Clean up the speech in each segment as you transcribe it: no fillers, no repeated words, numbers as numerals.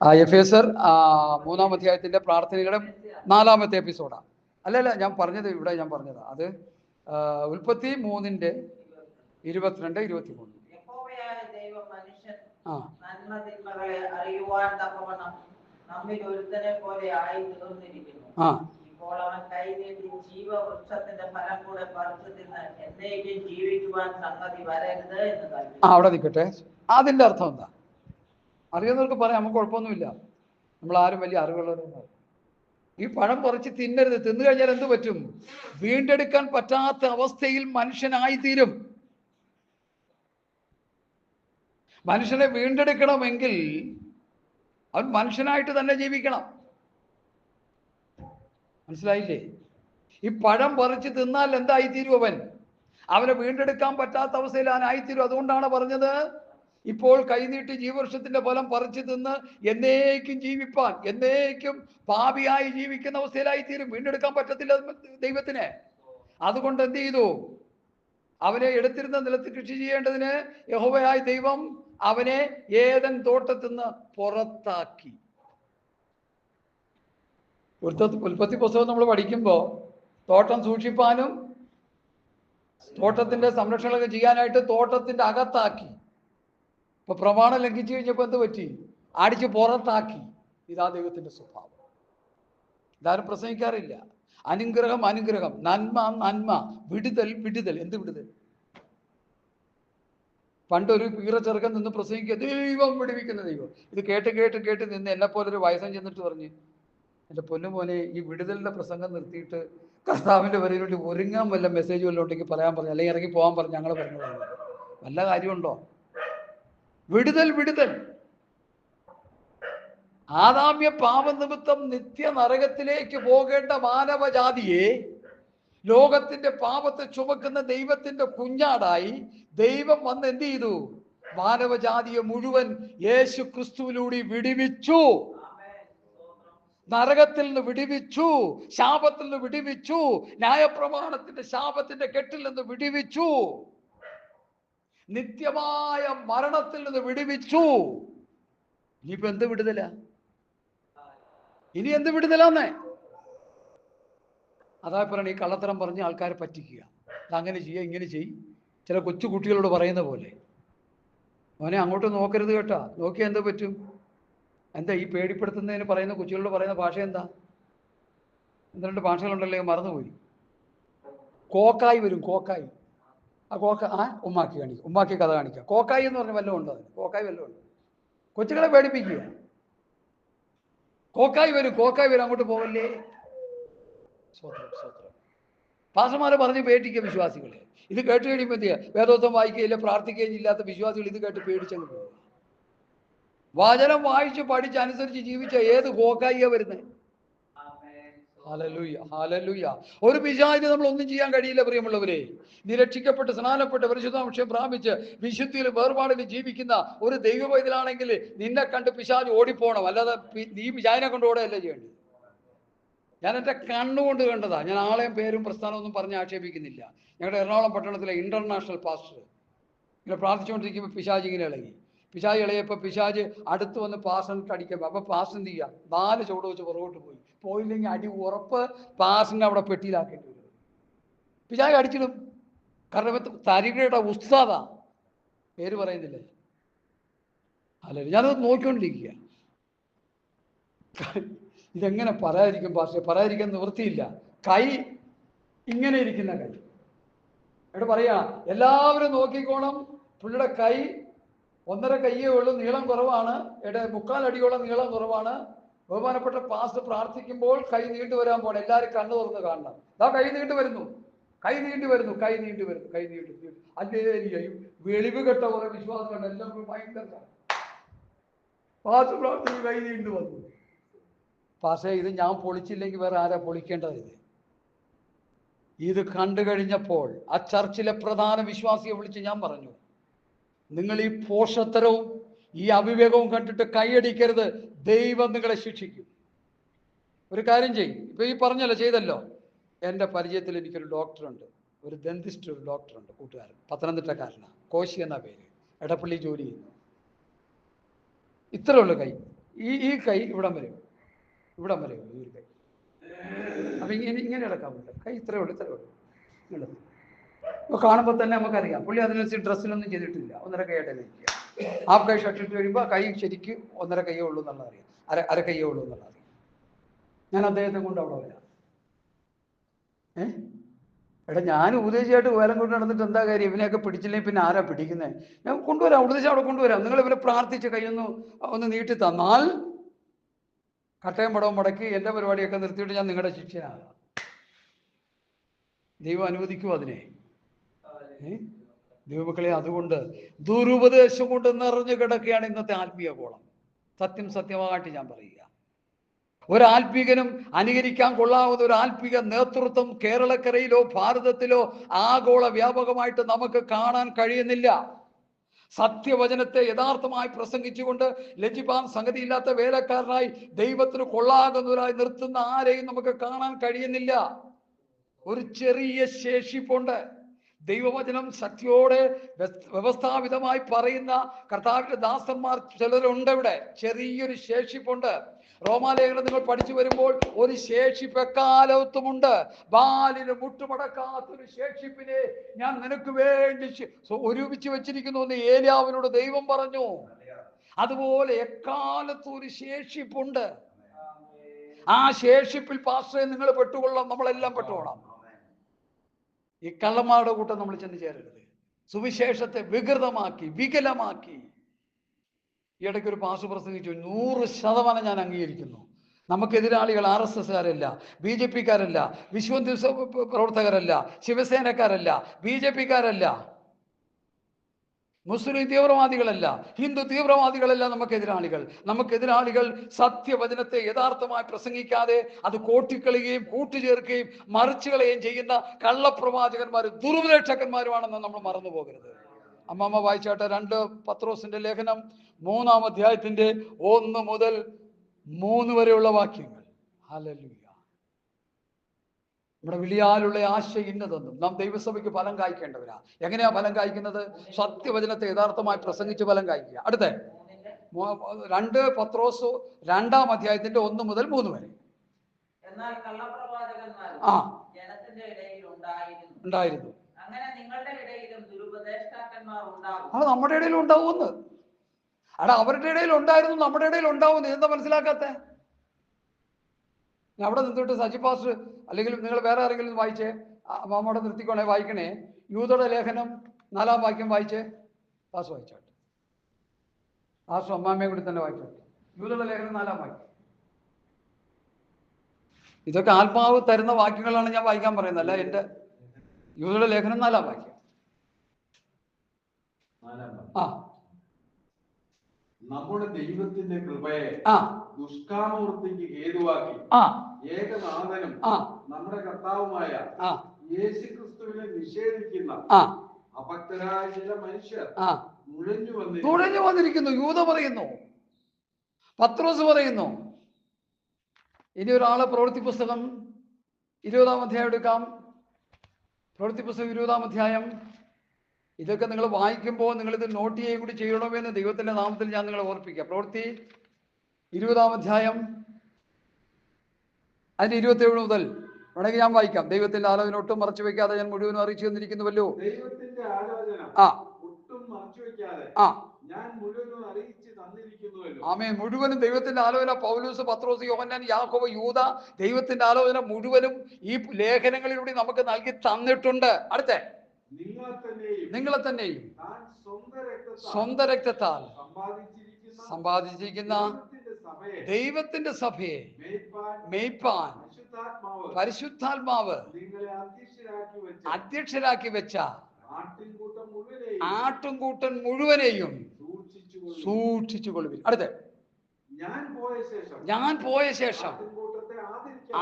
എഫേസർ 3-ാം അധ്യായത്തിന്റെ പ്രാർത്ഥനയുടെ 4-ാമത്തെ എപ്പിസോഡാണ്. അല്ലല്ല, ഞാൻ പറഞ്ഞത് ഇവിടെ ഞാൻ പറഞ്ഞതാ. അത് ഉൽപ്പത്തി 3:22-23. അവിടെ നിൽക്കട്ടെ. അതിന്റെ അർത്ഥം എന്താ അറിയുന്നവർക്ക് പറയാം, നമുക്ക് കുഴപ്പമൊന്നുമില്ല, നമ്മൾ ആരും വലിയ അറിവുള്ളവരൊന്നും. ഈ പഴം പറിച്ച് തിന്നരുത്. തിന്നു കഴിഞ്ഞാൽ എന്ത് പറ്റും? വീണ്ടെടുക്കാൻ പറ്റാത്ത അവസ്ഥയിൽ മനുഷ്യനായിത്തീരും. മനുഷ്യനെ വീണ്ടെടുക്കണമെങ്കിൽ അവൻ മനുഷ്യനായിട്ട് തന്നെ ജീവിക്കണം. മനസ്സിലായില്ലേ? ഈ പഴം പറിച്ച് തിന്നാൽ എന്തായിത്തീരും? അവനെ വീണ്ടെടുക്കാൻ പറ്റാത്ത അവസ്ഥയിൽ അവനായിത്തീരും. അതുകൊണ്ടാണ് പറഞ്ഞത്, ഇപ്പോൾ കൈനീട്ടി ജീവവൃക്ഷത്തിന്റെ ഫലം പറിച്ചു തിന്ന് എന്നേക്കും ജീവിപ്പാൻ, എന്നേക്കും പാപിയായി ജീവിക്കുന്ന അവസ്ഥയിലായിത്തീരും. വീണ്ടെടുക്കാൻ പറ്റത്തില്ല ദൈവത്തിന്. അതുകൊണ്ട് എന്ത് ചെയ്തു? അവനെ എടുത്തിരുന്ന നിലത്ത് കൃഷി ചെയ്യേണ്ടതിന് യഹോവയായ ദൈവം അവനെ ഏദൻ തോട്ടത്തിൽ നിന്ന് പുറത്താക്കി. ഉൽപ്പത്തി പുസ്തകം നമ്മൾ പഠിക്കുമ്പോൾ തോട്ടം സൂക്ഷിപ്പാനും തോട്ടത്തിന്റെ സംരക്ഷണമൊക്കെ ചെയ്യാനായിട്ട് തോട്ടത്തിന്റെ അകത്താക്കി. ഇപ്പൊ പ്രമാണം ലംഘിച്ചു കഴിഞ്ഞപ്പോ എന്ത് പറ്റി? അടിച്ച് പുറത്താക്കി. ഇതാ ദൈവത്തിന്റെ സ്വഭാവം. ഇതാരും പ്രസംഗിക്കാറില്ല. അനുഗ്രഹം അനുഗ്രഹം, നന്മ നന്മ, വിടുതൽ വിടുതൽ. എന്ത് വിടുതൽ? പണ്ടൊരു ചെറുക്കൻ നിന്ന് പ്രസംഗിക്കുക, ദൈവം വിടുവിക്കുന്ന ദൈവം. ഇത് കേട്ട് കേട്ട് കേട്ട് നിന്ന് എന്നെപ്പോലൊരു വയസ്സൻ ചെന്നിട്ട് പറഞ്ഞ്, എൻ്റെ പൊന്നുമോനെ, ഈ വിടുതലിന്റെ പ്രസംഗം നിർത്തിയിട്ട് കർത്താവിന്റെ വരവിനുവേണ്ടി ഒരുങ്ങാൻ വല്ല മെസ്സേജ് വല്ലതും ഉണ്ടെങ്കിൽ പറയാൻ പറഞ്ഞു, അല്ലെങ്കിൽ ഇറങ്ങി പോകാൻ പറഞ്ഞു. ഞങ്ങൾ പറഞ്ഞു വല്ല കാര്യമുണ്ടോ? വിടുതൽ വിടുതൽ. ആദാമ്യ പാപനിമിത്തം നിത്യ നരകത്തിലേക്ക് പോകേണ്ട മാനവജാതിയെ ലോകത്തിന്റെ പാപത്തെ ചുമക്കുന്ന ദൈവത്തിന്റെ കുഞ്ഞാടായി ദൈവം വന്ന് എന്ത് ചെയ്തു? മാനവജാതിയെ മുഴുവൻ യേശു ക്രിസ്തുവിലൂടെ വിടുവിച്ചു. നരകത്തിൽ നിന്ന് വിടുവിച്ചു, ശാപത്തിൽ നിന്ന് വിടുവിച്ചു, ന്യായപ്രമാണത്തിന്റെ ശാപത്തിന്റെ കെട്ടിൽ നിന്ന് വിടുവിച്ചു, നിത്യമായ മരണത്തിൽ നിന്ന് വിടുവിച്ചു. ഇനിയിപ്പോ എന്ത് വിടുതല? ഇനി എന്ത് വിടുതലാന്നേ? അതാ പറയണ, ഈ കള്ളത്തരം പറഞ്ഞ് ആൾക്കാരെ പറ്റിക്കുക. അതങ്ങനെ ചെയ്യുക, ഇങ്ങനെ ചെയ്യും. ചില കൊച്ചു കുട്ടികളോട് പറയുന്ന പോലെ, മോനെ അങ്ങോട്ട് നോക്കരുത് കേട്ടാ, നോക്കിയാൽ എന്ത് പറ്റും? എന്താ ഈ പേടിപ്പെടുത്തുന്നതിന് പറയുന്ന കൊച്ചുകളോട് പറയുന്ന ഭാഷ എന്താ? രണ്ട് ഭാഷകളുണ്ടല്ലോ, മറന്നുപോയി. കോക്കായി വരും, കോക്കായി. ഉമ്മാക്കി കാണിക്കുക, ഉമ്മാക്കി കഥ കാണിക്കുക. കോക്കായി എന്ന് പറഞ്ഞ വല്ലതും ഉണ്ടോ? കോക്കായി വല്ലതും ഉണ്ട്? കൊച്ചുകളെ പേടിപ്പിക്കുക. കോക്കായി വരും, കോക്കായി വരും, അങ്ങോട്ട് പോവല്ലേ. സ്വത്രം സ്വത്രം. പാസ്റ്റർമാരെ പറഞ്ഞ് പേടിക്കുക വിശ്വാസികളെ. ഇത് കേട്ട് കഴിയുമ്പോൾ എന്ത് ചെയ്യുക? വേദോത്തം വായിക്കുകയില്ല, പ്രാർത്ഥിക്കുകയും ഇല്ലാത്ത വിശ്വാസികൾ ഇത് കേട്ട് പേടിച്ചങ്ങ് പോകുക. വചനം വായിച്ച് പഠിച്ച് അനുസരിച്ച് ജീവിച്ച ഏത് കോക്കായിയാ വരുന്നത്? Hallelujah, hallelujah. ഒരു പിശാചിന് നമ്മൾ ഒന്നും ചെയ്യാൻ കഴിയില്ല പ്രിയമുള്ളവരെ. നിരക്ഷിക്കപ്പെട്ട് സ്നാനപ്പെട്ട് പരിശുദ്ധാംശം പ്രാപിച്ച് വിശുദ്ധിയിൽ വേർപാടിൽ ജീവിക്കുന്ന ഒരു ദൈവവൈതലാണെങ്കിൽ നിന്നെ കണ്ട് പിശാച് ഓടിപ്പോണം. അല്ലാതെ നീ പിശാചിനെ കൊണ്ട് ഓടുകയല്ല ചെയ്യേണ്ടത്. ഞാൻ എൻ്റെ കണ്ണുകൊണ്ട് കണ്ടതാ. ഞാൻ ആളെയും പേരും പ്രസ്ഥാനമൊന്നും പറഞ്ഞ് ആക്ഷേപിക്കുന്നില്ല. ഞങ്ങളുടെ എറണാകുളം പട്ടണത്തിലെ ഇന്റർനാഷണൽ പാസ്റ്റർ ഇങ്ങനെ പ്രാർത്ഥിച്ചുകൊണ്ടിരിക്കുമ്പോൾ പിശാച് ഇങ്ങനെ ഇളകി. പിശാച് ഇളയപ്പോൾ പിശാച് അടുത്ത് വന്ന് പാസ്റ്ററിട്ട് അടിക്കുമ്പോൾ അപ്പോൾ പാസ്റ്റർ എന്ത് ചെയ്യുക? 4 ചുവട് വെച്ച് പുറകോട്ട് പോയില്ലെങ്കിൽ അടി ഉറപ്പ് പാസ്റ്ററിനെ അവിടെ പെട്ടിയിലാക്കേണ്ടി വരും. പിശാച് അടിച്ചിടും. കാരണം തരികയുടെ ഉസ്താദാ, പേര് പറയുന്നില്ലേ. അല്ല, ഞാനത് നോക്കിക്കൊണ്ടിരിക്കുക. ഇതെങ്ങനെ പറയാതിരിക്കും പാസ്റ്റർ? പറയാതിരിക്കാൻ നിവൃത്തിയില്ല. കൈ ഇങ്ങനെ ഇരിക്കുന്ന കൈ ഇവിടെ പറയാ, എല്ലാവരും നോക്കിക്കോണം. പുള്ളിയുടെ കൈ 1.5 കയ്യേ ഉള്ളൂ, നീളം കുറവാണ്. 3/4 അടിയോളം നീളം കുറവാണ്. ബഹുമാനപ്പെട്ട പാസ്റ്റർ പ്രാർത്ഥിക്കുമ്പോൾ കൈ നീണ്ടു വരാൻ പോകണം. എല്ലാവരും കണ്ണു തുറന്ന് കാണണം. അതാ കൈ നീണ്ടു വരുന്നു, കൈ നീണ്ടു വരുന്നു, കൈ നീണ്ടു വരുന്നു, കൈ നീണ്ടു. അല്ലേയും വെളിവ് കെട്ട കുറെ വിശ്വാസമുണ്ട്. എല്ലാവർക്കും ഭയങ്കര പാസ്റ്റർ പ്രാർത്ഥിക്കും, കൈ നീണ്ടു വന്നു. പക്ഷേ ഇത് ഞാൻ പൊളിച്ചില്ലെങ്കിൽ വേറെ ആരാ പൊളിക്കേണ്ടത്? ഇത് കണ്ടു കഴിഞ്ഞപ്പോൾ ആ ചർച്ചിലെ പ്രധാന വിശ്വാസിയെ വിളിച്ച് ഞാൻ പറഞ്ഞു, നിങ്ങൾ ഈ പോഷത്തരവും ഈ അവിവേകവും കണ്ടിട്ട് കൈയടിക്കരുത്. ദൈവം നിങ്ങളെ ശിക്ഷിക്കും. ഒരു കാര്യം ചെയ്യും. ഇപ്പൊ ഈ പറഞ്ഞല്ലോ, ചെയ്തല്ലോ. എൻ്റെ പരിചയത്തിൽ എനിക്കൊരു ഡോക്ടറുണ്ട്, ഒരു ഡെന്റിസ്റ്റ്, ഒരു ഡോക്ടറുണ്ട്, കൂട്ടുകാരൻ, പത്തനംതിട്ടക്കാരനാണ്, കോശി എന്ന പേര്, എടപ്പള്ളി ജോലി ചെയ്യുന്നു. ഇത്രയുള്ള കൈ. ഈ കൈ ഇവിടം വരെ, ഇവിടം വരെ ഉള്ളൂ ഈ കൈ. അപ്പൊ ഇങ്ങനെ എടുക്കാൻ പറ്റും. കൈ ഇത്രയേ ഉള്ളൂ, ഇത്രയേ ഉള്ളൂ. ഇപ്പൊ കാണുമ്പോൾ തന്നെ നമുക്കറിയാം പുള്ളി അതിനനുസരിച്ച് ഡ്രസ്സിലൊന്നും ചെയ്തിട്ടില്ല. 1.5 കൈയായിട്ട് നിൽക്കുക. ഹാഫ് കൈ ഷർട്ട് ഇട്ട് കഴിയുമ്പോൾ കൈ ശരിക്ക് 1.5 കൈയേ ഉള്ളൂ എന്നുള്ളത് അറിയാം. അര കൈയേ ഉള്ളൂ എന്നുള്ളത് അറിയാം. ഞാൻ അദ്ദേഹത്തെ കൊണ്ട് അവിടെ വരാം. എടാ, ഞാൻ ഉപദേശിയായിട്ട് വേലം കൊണ്ട് നടന്നിട്ട് എന്താ കാര്യം? ഇവനെയൊക്കെ പിടിച്ചില്ലെങ്കിൽ പിന്നെ ആരാ പിടിക്കുന്നത്? ഞാൻ കൊണ്ടുവരാം, ഉപദേശം അവിടെ കൊണ്ടുവരാം. നിങ്ങൾ ഇവരെ പ്രാർത്ഥിച്ച് ഒന്ന് നീട്ടി തന്നാൽ കട്ടയം പടവും മുടക്കി എൻ്റെ പരിപാടിയൊക്കെ നിർത്തിയിട്ട് ഞാൻ നിങ്ങളുടെ ശിഷ്യനാകാം. ദൈവം അനുവദിക്കും അതിനെ. ദൈവമക്കളെ, അതുകൊണ്ട് ദുരുപദേശം കൊണ്ട് നിറഞ്ഞു കിടക്കുകയാണ് ഇന്നത്തെ ആത്മീയ കോളം. സത്യമായിട്ട് ഞാൻ പറയുക, ഒരാത്മീകനും അനുകരിക്കാൻ കൊള്ളാവുന്ന ഒരു ആത്മീക നേതൃത്വം കേരളക്കരയിലോ ഭാരതത്തിലോ ആഗോള വ്യാപകമായിട്ട് നമുക്ക് കാണാൻ കഴിയുന്നില്ല. സത്യവചനത്തെ യഥാർത്ഥമായി പ്രസംഗിച്ചുകൊണ്ട് ലജ്ജിപ്പാൻ സംഗതിയില്ലാത്ത വേലക്കാരനായി ദൈവത്തിന് കൊള്ളാകുന്നവരായി നിർത്തുന്ന ആരെയും നമുക്ക് കാണാൻ കഴിയുന്നില്ല. ഒരു ചെറിയ ശേഷിപ്പുണ്ട്. ദൈവവചനം ശക്തിയോടെ വ്യവസ്ഥാപിതമായി പറയുന്ന കർത്താവിന്റെ ദാസന്മാർ ചിലരുണ്ട്. ഇവിടെ ചെറിയൊരു ശേഷിപ്പുണ്ട്. റോമാലേഖനം നിങ്ങൾ പഠിച്ചു വരുമ്പോൾ ഒരു ശേഷിപ്പ് എക്കാലത്തുമുണ്ട്. ബാലിന് മുട്ടുമടക്കാത്തൊരു ശേഷിപ്പിനെ ഞാൻ നിനക്ക് വേണ്ടി ഒരുമിച്ച് വെച്ചിരിക്കുന്നു എന്ന് ഏലിയാവിനോട് ദൈവം പറഞ്ഞു. അതുപോലെ എക്കാലത്തും ഒരു ശേഷിപ്പുണ്ട്. ആ ശേഷിപ്പിൽ പാസ്റ്ററെ നിങ്ങൾ പെട്ടുകൊള്ളാം, നമ്മളെല്ലാം പെട്ടുകൊള്ളാം. ഈ കള്ളന്മാരുടെ കൂട്ടം നമ്മൾ ചെന്ന് ചേരരുത്. സുവിശേഷത്തെ വികൃതമാക്കി വികലമാക്കി. ഈ ഇടയ്ക്ക് ഒരു പാസ്റ്റർ പ്രസംഗിച്ചു, 100% ഞാൻ അംഗീകരിക്കുന്നു. നമുക്കെതിരാളികൾ RSSകാരല്ല, BJPക്കാരല്ല, വിശ്വ പ്രവർത്തകരല്ല, ശിവസേനക്കാരല്ല, BJPക്കാരല്ല, മുസ്ലിം തീവ്രവാദികളല്ല, ഹിന്ദു തീവ്രവാദികളല്ല നമുക്കെതിരാളികൾ. നമുക്കെതിരാളികൾ സത്യവചനത്തെ യഥാർത്ഥമായി പ്രസംഗിക്കാതെ അത് കോട്ടിക്കളയുകയും കൂട്ടുചേർക്കുകയും മറിച്ചുകളയുകയും ചെയ്യുന്ന കള്ളപ്രവാചകന്മാരും ദുരുപദേഷ്ടകന്മാരുമാണെന്ന് നമ്മൾ മറന്നു പോകരുത്. അമ്മമ്മ വായിച്ചാട്ടെ 2 പത്രോസിന്റെ ലേഖനം 3-ാം അധ്യായത്തിന്റെ 1 മുതൽ 3 വരെയുള്ള വാക്യങ്ങൾ. ഹല്ലേലൂയ. നമ്മുടെ വിളിയാലുള്ള ആശ ഇന്നതെന്നും നാം ദൈവസഭയ്ക്ക് ഫലം കായ്ക്കേണ്ടവരാ. എങ്ങനെയാ ഫലം കായ്ക്കുന്നത്? സത്യവചനത്തെ യഥാർത്ഥമായി പ്രസംഗിച്ച് ഫലം കായ്ക്കുക. അടുത്ത 2 പത്രോസ് 2-ാം അധ്യായത്തിന്റെ 1 മുതൽ 3 വരെ. ഉണ്ടായിരുന്നു. അത് നമ്മുടെ ഇടയിൽ ഉണ്ടാവുമെന്ന്. അവരുടെ ഇടയിൽ ഉണ്ടായിരുന്നു, നമ്മുടെ ഇടയിൽ ഉണ്ടാവുന്നു. എന്താ മനസ്സിലാക്കാത്ത? അവിടെ നിന്നിട്ട് സജി പാസ്റ്റർ അല്ലെങ്കിൽ നിങ്ങൾ വേറെ ആരെങ്കിലും വായിച്ചേ, അമ്മമ്മയുടെ നിർത്തിക്കോണേ, വായിക്കണേ. യൂദയുടെ ലേഖനം 4-ാം വാക്യം വായിച്ചേ. പാസ് വായിച്ചോട്ടെ. പാസ്റ്റർ അമ്മാമ്മയെ കൂടി തന്നെ വായിച്ചോട്ടെ. യൂദയുടെ ലേഖനം 4-ാം വാക്യം. ഇതൊക്കെ ആത്മാവ് തരുന്ന വാക്യങ്ങളാണ് ഞാൻ വായിക്കാൻ പറയുന്നത്, അല്ല എൻ്റെ. യൂദയുടെ ലേഖനം 4-ാം വാക്യം. നമ്മുടെ ദൈവത്തിന്റെ കൃപയെ ദുഷ്കാമവൃത്തിക്ക് ഹേതുവാക്കി ഏകനാഥനും നമ്മുടെ കർത്താവുമായ യേശുക്രിസ്തുവിനെ നിഷേധിക്കുന്ന അഭക്തരായ ചില മനുഷ്യർ നുഴഞ്ഞു വന്നിരിക്കുന്നു. യൂദ പറയുന്നു, പത്രോസ് പറയുന്നു. ഇനി ഒരാള് പ്രവൃത്തി പുസ്തകം 20-ാം അധ്യായം എടുക്കാം. പ്രവൃത്തി പുസ്തകം 20-ാം അധ്യായം. ഇതൊക്കെ നിങ്ങൾ വായിക്കുമ്പോൾ നിങ്ങളിത് നോട്ട് ചെയ്യുകയും കൂടി ചെയ്യണമെന്ന് ദൈവത്തിന്റെ നാമത്തിൽ ഞാൻ നിങ്ങളെ ഓർപ്പിക്കാം. പ്രവൃത്തി 20-ാം അധ്യായം അതിന്റെ 27 മുതൽ വേണമെങ്കിൽ ഞാൻ വായിക്കാം. ദൈവത്തിന്റെ ആലോചന ഒട്ടും മറച്ചു വെക്കാതെ ഞാൻ മുഴുവനും അറിയിച്ചു തന്നിരിക്കുന്നുവല്ലോ. ദൈവത്തിന്റെ ആലോചന ഒട്ടും മറച്ചു വെക്കാതെ ഞാൻ മുഴുവനും അറിയിച്ചു തന്നിരിക്കുന്നുവല്ലോ. ആമേൻ. മുഴുവനും ദൈവത്തിന്റെ ആലോചന പൗലോസ്, പത്രോസ്, യോഹന്നാൻ, യാക്കോബ്, യൂദ ദൈവത്തിന്റെ ആലോചന മുഴുവനും ഈ ലേഖനങ്ങളിലൂടെ നമുക്ക് നൽകി തന്നിട്ടുണ്ട്. അടുത്ത നിങ്ങളെ തന്നെയും സ്വന്തം രക്തത്താൽ സമ്പാദിച്ചിരിക്കുന്ന ദൈവത്തിന്റെ സഭയെ മേയ്പാൻ പരിശുദ്ധാത്മാവ് അധ്യക്ഷരാക്കി വെച്ച ആട്ടുംകൂട്ടൻ മുഴുവനെയും സൂക്ഷിച്ചു കൊള്ളുവിൻ. അടുത്ത് ഞാൻ പോയ ശേഷം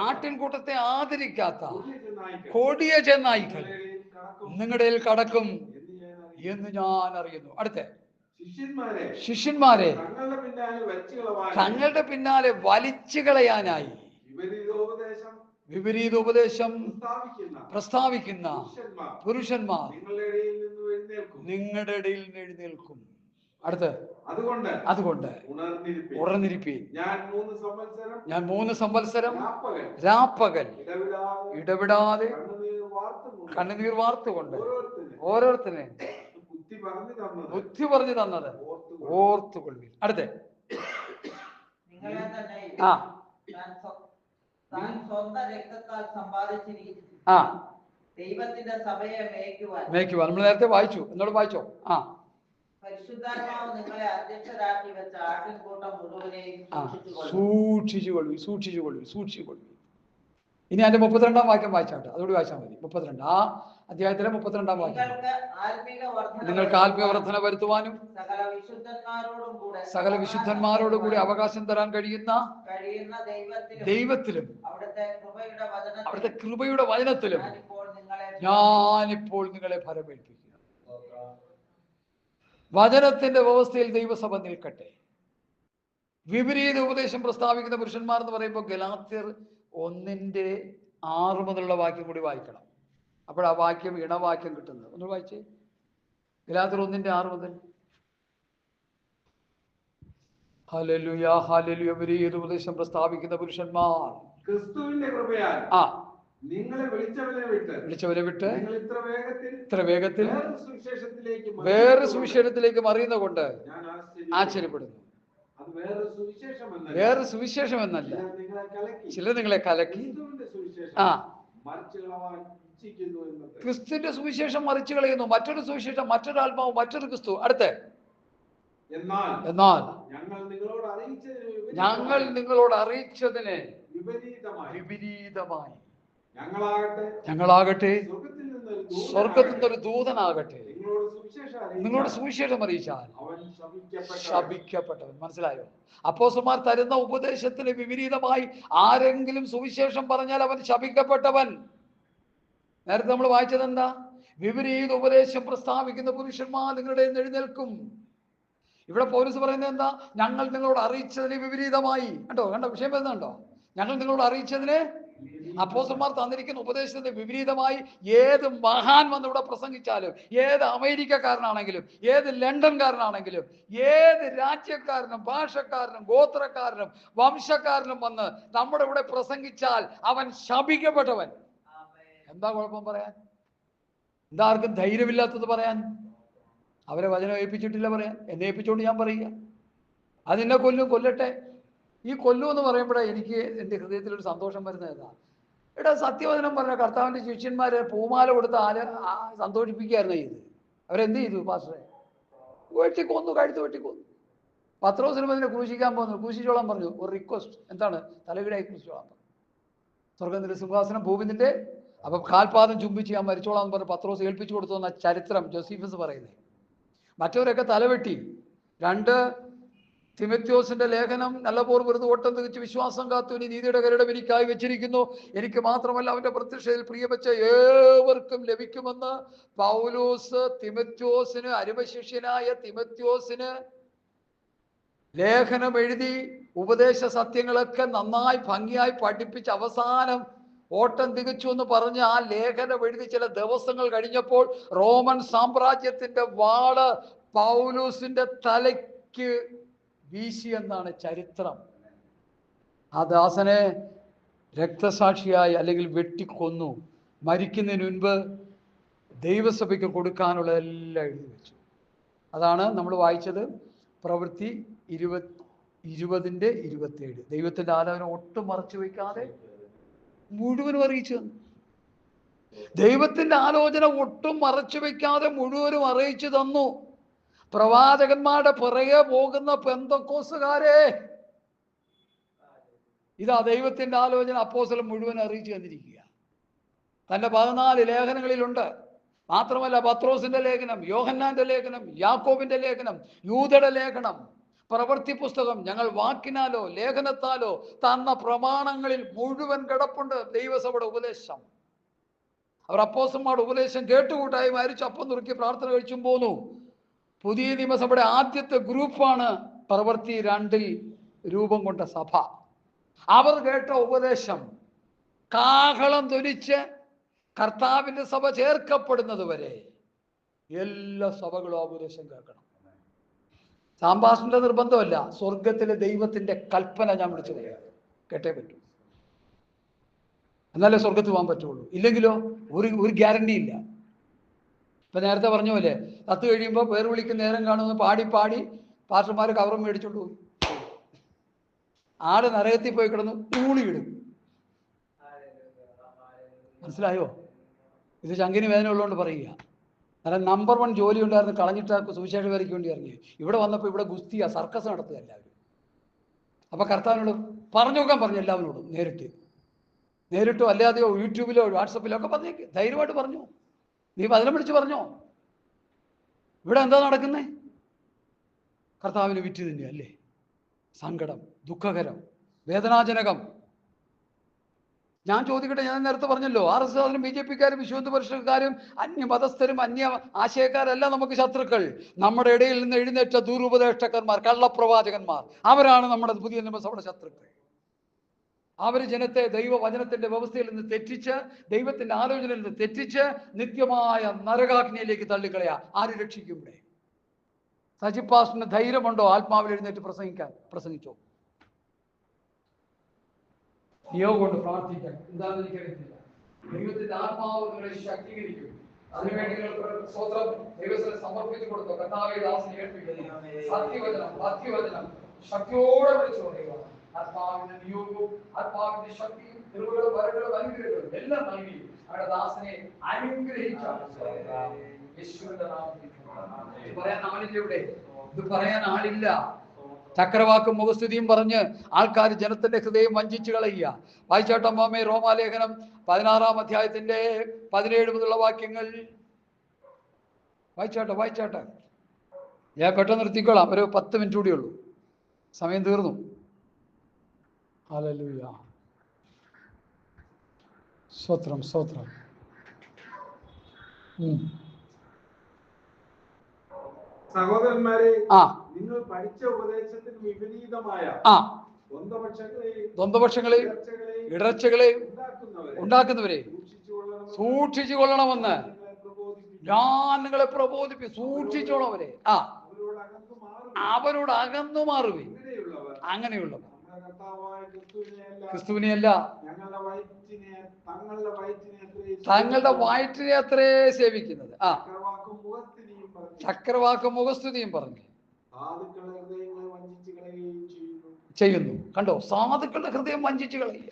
ആട്ടിൻകൂട്ടത്തെ ആദരിക്കാത്ത കൊടിയ ചെന്നായ്ക്കൾ നിങ്ങളുടെ കടക്കും എന്ന് ഞാൻ അറിയുന്നു. അടുത്ത ശിഷ്യന്മാരെ തങ്ങളുടെ പിന്നാലെ വലിച്ചു കളയാനായി വിപരീതോപദേശം പ്രസ്താവിക്കുന്ന പുരുഷന്മാർ നിങ്ങളുടെ ഇടയിൽ നിന്ന് എഴുന്നേൽക്കും. അടുത്ത് അതുകൊണ്ട് ഉണർന്നിരിപ്പീൻ. ഞാൻ 3 സംവത്സരം രാപ്പകൽ ഇടവിടാതെ കണ്ണുനീർ വാർത്തുകൊണ്ട് ഓരോരുത്തരെ ബുദ്ധി പറഞ്ഞു തന്നത് ഓർത്തുകൊള്ളുവിൻ. അടുത്ത് ദൈവത്തിന്റെ സഭയെ മേയ്ക്കുവാൻ നമ്മൾ നേരത്തെ വായിച്ചു. എന്നോട് വായിച്ചോ? പരിശുദ്ധാത്മാവ് നിങ്ങളെ അധ്യക്ഷരാക്കി വെച്ച ആട്ടിൻകൂട്ടം മുഴുവനെയും സൂക്ഷിച്ചുകൊള്ളു. ഇനി അതിന്റെ 32-ാം വാക്യം വായിച്ചാട്ടെ, അതോട് വായിച്ചാൽ മതി. 32 ആ അധ്യായത്തിലെ 32-ാം വാക്യം. നിങ്ങൾക്ക് ആത്മീയ വർധന വരുത്തുവാനും സകല വിശുദ്ധന്മാരോടും കൂടി അവകാശം തരാൻ കഴിയുന്ന ദൈവത്തിലും അവിടുത്തെ കൃപയുടെ വചനത്തിലും ഞാനിപ്പോൾ നിങ്ങളെ ഫലമേൽപ്പിക്കുന്നു. വചനത്തിന്റെ വ്യവസ്ഥയിൽ ദൈവസഭ നിൽക്കട്ടെ. വിപരീത ഉപദേശം പ്രസ്താവിക്കുന്ന പുരുഷന്മാർ എന്ന് പറയുമ്പോൾ ഗലാത്യർ 1:6 മുതലുള്ള വാക്യം കൂടി വായിക്കണം. അപ്പോൾ ആ വാക്യം ഇണവാക്യം കിട്ടുന്നത്. ഒന്ന് വായിച്ചേ, ഗലാത്യർ 1:6 മുതൽ. Hallelujah hallelujah. വിപരീത ഉപദേശം പ്രസ്താവിക്കുന്ന പുരുഷന്മാർ ക്രിസ്തുവിന്റെ കൃപയാൽ നിങ്ങളെ വിളിച്ചവരെ വിട്ട് ഇത്ര വേഗത്തിൽ വേറെ സുവിശേഷത്തിലേക്ക് മറിയുന്ന കൊണ്ട് ആശ്ചര്യപ്പെടുന്നു. വേറെ സുവിശേഷം എന്നല്ല, ചിലർ നിങ്ങളെ കലക്കി ക്രിസ്തുവിന്റെ സുവിശേഷം മറിച്ചു കളയുന്നു. മറ്റൊരു സുവിശേഷം, മറ്റൊരു ആത്മാവ്, മറ്റൊരു ക്രിസ്തു. അടുത്ത് എന്നാൽ ഞങ്ങൾ നിങ്ങളോട് അറിയിച്ചതിന് വിപരീതമായി ഞങ്ങളാകട്ടെ സ്വർഗത്തിൽ നിന്നൊരു ദൂതനാകട്ടെ നിങ്ങളോട് സുവിശേഷം അറിയിച്ചാൽ ശപിക്കപ്പെട്ടവൻ. മനസ്സിലായോ? അപ്പോസ്തലന്മാർ തരുന്ന ഉപദേശത്തിന് വിപരീതമായി ആരെങ്കിലും സുവിശേഷം പറഞ്ഞാൽ അവൻ ശപിക്കപ്പെട്ടവൻ. നേരത്തെ നമ്മൾ വായിച്ചത് എന്താ? വിപരീത ഉപദേശം പ്രസ്താവിക്കുന്ന പുരുഷന്മാർ നിങ്ങളുടെ എഴുന്നേൽക്കും. ഇവിടെ പൗലോസ് പറയുന്നത് എന്താ? ഞങ്ങൾ നിങ്ങളോട് അറിയിച്ചതിന് വിപരീതമായി. കണ്ടോ വിഷയം വരുന്നുണ്ടോ? ഞങ്ങൾ നിങ്ങളോട് അറിയിച്ചതിന്, അപ്പോസ്തലന്മാർ തന്നിരിക്കുന്ന ഉപദേശത്തിന് വിപരീതമായി ഏത് മഹാൻ വന്ന് ഇവിടെ പ്രസംഗിച്ചാലും, ഏത് അമേരിക്കക്കാരനാണെങ്കിലും, ഏത് ലണ്ടൻകാരനാണെങ്കിലും, ഏത് രാജ്യക്കാരനും ഭാഷക്കാരനും ഗോത്രക്കാരനും വംശക്കാരനും വന്ന് നമ്മുടെ ഇവിടെ പ്രസംഗിച്ചാൽ അവൻ ശപിക്കപ്പെട്ടവൻ. എന്താ കുഴപ്പം പറയാൻ? എന്താ ആർക്കും ധൈര്യമില്ലാത്തത് പറയാൻ? അവരെ വചനം ഏൽപ്പിച്ചിട്ടില്ല പറയാൻ. എന്നെ ഏൽപ്പിച്ചുകൊണ്ട് ഞാൻ പറയുക, അതെന്നെ കൊല്ലട്ടെ. ഈ കൊല്ലു എന്ന് പറയുമ്പോഴേ എനിക്ക് എൻ്റെ ഹൃദയത്തിലൊരു സന്തോഷം വരുന്നത് ഏതാ? സത്യവചനം പറഞ്ഞ കർത്താവിൻ്റെ ശിഷ്യന്മാരെ പൂമാല കൊടുത്ത് സന്തോഷിപ്പിക്കുകയായിരുന്നു ചെയ്ത്. അവരെന്ത് ചെയ്തു? പാസ്റ്ററെ വെട്ടിക്കൊന്നു, കഴുത്ത് വെട്ടിക്കൊന്നു. പത്രോസിനും അതിനെ ക്രൂശിക്കാൻ പോകുന്നു. ക്രൂശിച്ചോളാൻ പറഞ്ഞു. ഒരു റിക്വസ്റ്റ്, എന്താണ്? തലകീടായി ക്രൂശിച്ചോളാൻ പറഞ്ഞു. സ്വർഗത്തിന്റെ സിംഹാസനം ഭൂമിന്റെ, അപ്പൊ കാൽപാദം ചുംബിച്ച് ഞാൻ മരിച്ചോളാന്ന് പറഞ്ഞ് പത്രോസ് ഏൽപ്പിച്ചു കൊടുത്തു എന്ന ചരിത്രം ജോസീഫസ് പറയുന്നത്. മറ്റവരൊക്കെ തലവെട്ടി. 2 തിമോഥെയോസിന്റെ ലേഖനം, നല്ലപോർ വെറുതെ ഓട്ടം തികച്ച് വിശ്വാസം കാത്തു ഇനി നീതിയുടെ കരയുടെ എനിക്കായി വെച്ചിരിക്കുന്നു, എനിക്ക് മാത്രമല്ല അവന്റെ പ്രത്യക്ഷതയിൽ പ്രിയവെച്ച ഏവർക്കും ലഭിക്കുമെന്ന് പൗലോസ് തിമോഥെയോസിന്, അരുമശിഷ്യനായ തിമോഥെയോസിന് ലേഖനം എഴുതി ഉപദേശ സത്യങ്ങളൊക്കെ നന്നായി ഭംഗിയായി പഠിപ്പിച്ച് അവസാനം ഓട്ടം തികച്ചു എന്ന് പറഞ്ഞ് ആ ലേഖനം എഴുതി ചില ദിവസങ്ങൾ കഴിഞ്ഞപ്പോൾ റോമൻ സാമ്രാജ്യത്തിന്റെ വാള് പൗലോസിന്റെ തലയ്ക്ക് വീശിയെന്നാണ് ചരിത്രം. ആ ദാസനെ രക്തസാക്ഷിയായി അല്ലെങ്കിൽ വെട്ടിക്കൊന്നു. മരിക്കുന്നതിന് മുൻപ് ദൈവസഭയ്ക്ക് കൊടുക്കാനുള്ളതെല്ലാം എഴുതി വെച്ചു. അതാണ് നമ്മൾ വായിച്ചത് പ്രവൃത്തി 20:27. ദൈവത്തിന്റെ ആലോചന ഒട്ടും മറച്ചു വയ്ക്കാതെ മുഴുവനും അറിയിച്ചു തന്നു. ദൈവത്തിന്റെ ആലോചന ഒട്ടും മറച്ചു വയ്ക്കാതെ മുഴുവനും അറിയിച്ചു തന്നു. പ്രവാചകന്മാരുടെ പിറകെ പോകുന്ന പെന്തക്കോസ്തുകാരെ, ഇതാ ദൈവത്തിന്റെ ആലോചന അപ്പോസ്തലൻ മുഴുവൻ അറിയിച്ചു തന്നിരിക്കുക. തന്റെ 14 ലേഖനങ്ങളിലുണ്ട്. മാത്രമല്ല പത്രോസിന്റെ ലേഖനം, യോഹന്നാന്റെ ലേഖനം, യാക്കോബിന്റെ ലേഖനം, യൂദയുടെ ലേഖനം, പ്രവൃത്തി പുസ്തകം, ഞങ്ങൾ വാക്കിനാലോ ലേഖനത്താലോ തന്ന പ്രമാണങ്ങളിൽ മുഴുവൻ കിടപ്പുണ്ട് ദൈവസഭയുടെ ഉപദേശം. അവർ അപ്പോസ്തലന്മാരുടെ ഉപദേശം കേട്ടുകൂട്ടായി മരിച്ചു അപ്പം നുറുക്കി പ്രാർത്ഥന കഴിച്ചും പോന്നു. പുതിയ നിയമസഭയുടെ ആദ്യത്തെ ഗ്രൂപ്പാണ് പ്രവൃത്തി 2 രൂപം കൊണ്ട സഭ. അവർ കേട്ട ഉപദേശം കാഹളം ധ്വനിച്ച് കർത്താവിന്റെ സഭ ചേർക്കപ്പെടുന്നത് വരെ എല്ലാ സഭകളും ആ ഉപദേശം കേൾക്കണം. സാമ്പാസിന്റെ നിർബന്ധമല്ല, സ്വർഗത്തിലെ ദൈവത്തിന്റെ കൽപ്പന ഞാൻ വിളിച്ചു പറയാം. കേട്ടേ പറ്റൂ. എന്നാലേ സ്വർഗത്തിൽ പോകാൻ പറ്റുള്ളൂ. ഇല്ലെങ്കിലോ ഒരു ഗ്യാരണ്ടി ഇല്ല. ഇപ്പൊ നേരത്തെ പറഞ്ഞ പോലെ 10 കഴിയുമ്പോൾ പേർ വിളിക്കുന്ന നേരം കാണുമെന്ന് പാടി പാസ്റ്റർമാർ കവറും മേടിച്ചോണ്ട് പോകും. ആള് നരകത്തിൽ പോയി കിടന്ന് ഊളിയിടും. മനസ്സിലായോ? ഇത് ചങ്കിന് വേദന ഉള്ളതുകൊണ്ട് പറയുക. കാരണം നമ്പർ 1 ജോലി ഉണ്ടായിരുന്നു, കളഞ്ഞിട്ട് സുവിശേഷ വേലയ്ക്ക് വേണ്ടി ഇറങ്ങി. ഇവിടെ വന്നപ്പോൾ ഇവിടെ ഗുസ്തിയ സർക്കസ് നടത്തുക എല്ലാവരും. അപ്പൊ കർത്താവിനോട് പറഞ്ഞു നോക്കാൻ പറഞ്ഞു, എല്ലാവരോടും നേരിട്ടോ അല്ലാതെയോ യൂട്യൂബിലോ വാട്സപ്പിലോ ഒക്കെ പറഞ്ഞേക്ക്, ധൈര്യമായിട്ട് പറഞ്ഞു. നീ വചനം പിടിച്ച് പറഞ്ഞോ. ഇവിടെ എന്താ നടക്കുന്നേ? കർത്താവിന് വിറ്റ് തന്നെയല്ലേ? സങ്കടം, ദുഃഖകരം, വേദനാജനകം. ഞാൻ ചോദിക്കട്ടെ, ഞാൻ നേരത്തെ പറഞ്ഞല്ലോ, RSSകാരും BJPക്കാരും വിശ്വഹിന്ദു പരിഷത്തുകാരും അന്യമതസ്ഥരും അന്യ ആശയക്കാരല്ല നമുക്ക് ശത്രുക്കൾ. നമ്മുടെ ഇടയിൽ നിന്ന് എഴുന്നേറ്റ ദുരുപദേഷ്ടകന്മാർ, കള്ളപ്രവാചകന്മാർ, അവരാണ് നമ്മുടെ പുതിയ നിയമസഭയുടെ ശത്രുക്കൾ. അവർ ജനത്തെ ദൈവവചനത്തിന്റെ വ്യവസ്ഥയിൽ നിന്ന് തെറ്റിച്ച്, ദൈവത്തിന്റെ ആലോചനയിൽ നിന്ന് തെറ്റിച്ച് നിത്യമായ നരകാഗ്നിയിലേക്ക് തള്ളിക്കളയാ. ആര് രക്ഷിക്കും? ഇവിടെ സജിപാസ്റ്റിന് ധൈര്യമുണ്ടോ ആത്മാവിൽ എഴുന്നേറ്റ് പ്രസംഗിച്ചോ? നിയോഗം കൊണ്ട് പ്രാർത്ഥിക്കാം. എന്താണെന്ന് എനിക്കറിയത്തില്ല. ദൈവത്തിന്റെ ആത്മാവ് നിങ്ങളെ ശക്തീകരിക്കും. അതിനുവേണ്ടി നിങ്ങൾ സ്വന്തം ദൈവത്തിന് സമർപ്പിച്ചു കൊടുത്തോ. കർത്താവേ, ദാസനെ ഏൽപ്പിക്കുന്നു. സത്യവചനം ശക്തിയോടെ വിളിച്ചു പറയുക. ആത്മാവിന്റെ നിയോഗവും ആത്മാവിന്റെ ശക്തിയും തിരുവുകളും വരകളും അനുഗ്രഹങ്ങളും എല്ലാം നൽകി അവരുടെ ദാസനെ അനുഗ്രഹിക്കാം. യേശുവിന്റെ നാമത്തിൽ. പറയാൻ ആളില്ല ഇവിടെ. ഇത് പറയാൻ ആളില്ല. ചക്രവാക്കും മുഖസ്തുതിയും പറഞ്ഞ് ആൾക്കാർ ജനത്തിന്റെ ഹൃദയം വഞ്ചിച്ചു കളയുക. വായിച്ചാട്ടമ്മാമേ, റോമാലേഖനം 16-ാം അധ്യായത്തിന്റെ 17 മുതലുള്ള വാക്യങ്ങൾ വായിച്ചാട്ടെ. ഞാൻ പെട്ടെന്ന് നിർത്തിക്കോളാം. ഒരു 10 മിനിറ്റ് കൂടിയേ ഉള്ളൂ, സമയം തീർന്നു. ഹല്ലേലൂയ. സ്തോത്രം. സഹോദരന്മാരെ, നിങ്ങൾ പഠിച്ച ഉപദേശത്തിന് വിപരീതമായ ദ്വന്ദ്വപക്ഷങ്ങളെ ഇടർച്ചകളെ ഉണ്ടാക്കുന്നവരെ സൂക്ഷിച്ചു കൊള്ളണമെന്ന് ഞാൻ നിങ്ങളെ പ്രബോധിപ്പിക്കും. സൂക്ഷിച്ചോളവരെ. അവരോട് അകന്നു മാറുവേ. അങ്ങനെയുള്ളവർ ക്രിസ്തുവിനെയല്ല, തങ്ങളുടെ വയറ്റിനെ അത്രേ സേവിക്കുന്നത്. ചക്രവാക്കും മുഖസ്തുതിയും പറഞ്ഞു ചെയ്യുന്നു. കണ്ടോ? സാധുക്കളുടെ ഹൃദയം വഞ്ചിച്ചു കളയുക.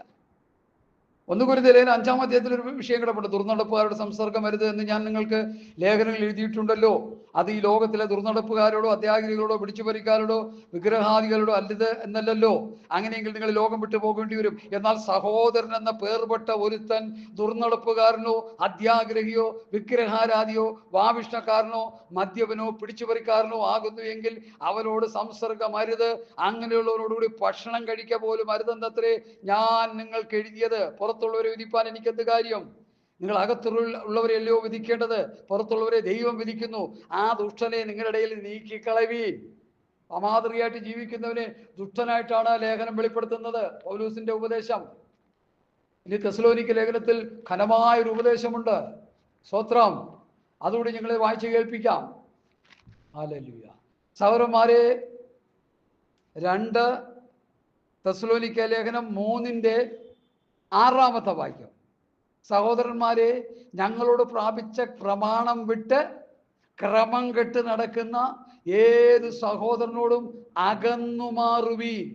1 കൊരിന്ത്യർ 5-ാം അധ്യായത്തിൽ ഒരു വിഷയം കിടപ്പുണ്ട്. ദുർനടപ്പുകാരുടെ സംസർഗം അരുത് എന്ന് ഞാൻ നിങ്ങൾക്ക് ലേഖനങ്ങൾ എഴുതിയിട്ടുണ്ടല്ലോ. അത് ഈ ലോകത്തിലെ ദുർനടപ്പുകാരോടോ അത്യാഗ്രഹികളോടോ പിടിച്ചുപറിക്കാരോടോ വിഗ്രഹാദികളോടോ അല്ലത് എന്നല്ലല്ലോ. അങ്ങനെയെങ്കിൽ നിങ്ങൾ ലോകം വിട്ടു പോകേണ്ടി വരും. എന്നാൽ സഹോദരൻ എന്ന പേർപ്പെട്ട ഒരുത്തൻ ദുർനടപ്പുകാരനോ അത്യാഗ്രഹിയോ വിഗ്രഹാരാധിയോ വാവിഷ്ണക്കാരനോ മദ്യപനോ പിടിച്ചുപറിക്കാരനോ ആകുന്നു എങ്കിൽ അവനോട് സംസർഗം അരുത്. അങ്ങനെയുള്ളവരോടുകൂടി ഭക്ഷണം കഴിക്കുക പോലും അരുതെന്നത്രേ ഞാൻ നിങ്ങൾക്ക് എഴുതിയത്. പുറത്തുള്ളവരെ വിധിപ്പാൻ എനിക്കെന്ത് കാര്യം? നിങ്ങൾ അകത്തുള്ളവരെയല്ലോ വിധിക്കേണ്ടത്. പുറത്തുള്ളവരെ ദൈവം വിധിക്കുന്നു. ആ ദുഷ്ടനെ നിങ്ങളുടെ ഇടയിൽ നീക്കിക്കളവീൻ. അമാതൃകയായിട്ട് ജീവിക്കുന്നവനെ ദുഷ്ടനായിട്ടാണ് ലേഖനം വെളിപ്പെടുത്തുന്നത്. പൗലോസിന്റെ ഉപദേശം. ഇനി തെസ്സലോനിക്ക ലേഖനത്തിൽ ഘനമായൊരു ഉപദേശമുണ്ട്. സ്തോത്രം. അതുകൂടി ഞങ്ങളെ വായിച്ച് കേൾപ്പിക്കാം. ഹല്ലേലൂയ. സഹോദരന്മാരെ, 2 തെസ്സലോനിക്ക ലേഖനം 3-ന്റെ 6-ാമത്തെ വാക്യം. സഹോദരന്മാരെ, ഞങ്ങളോട് പ്രാപിച്ച പ്രമാണം വിട്ട് ക്രമം കെട്ട് നടക്കുന്ന ഏത് സഹോദരനോടും അകന്നു മാറുവീൻ.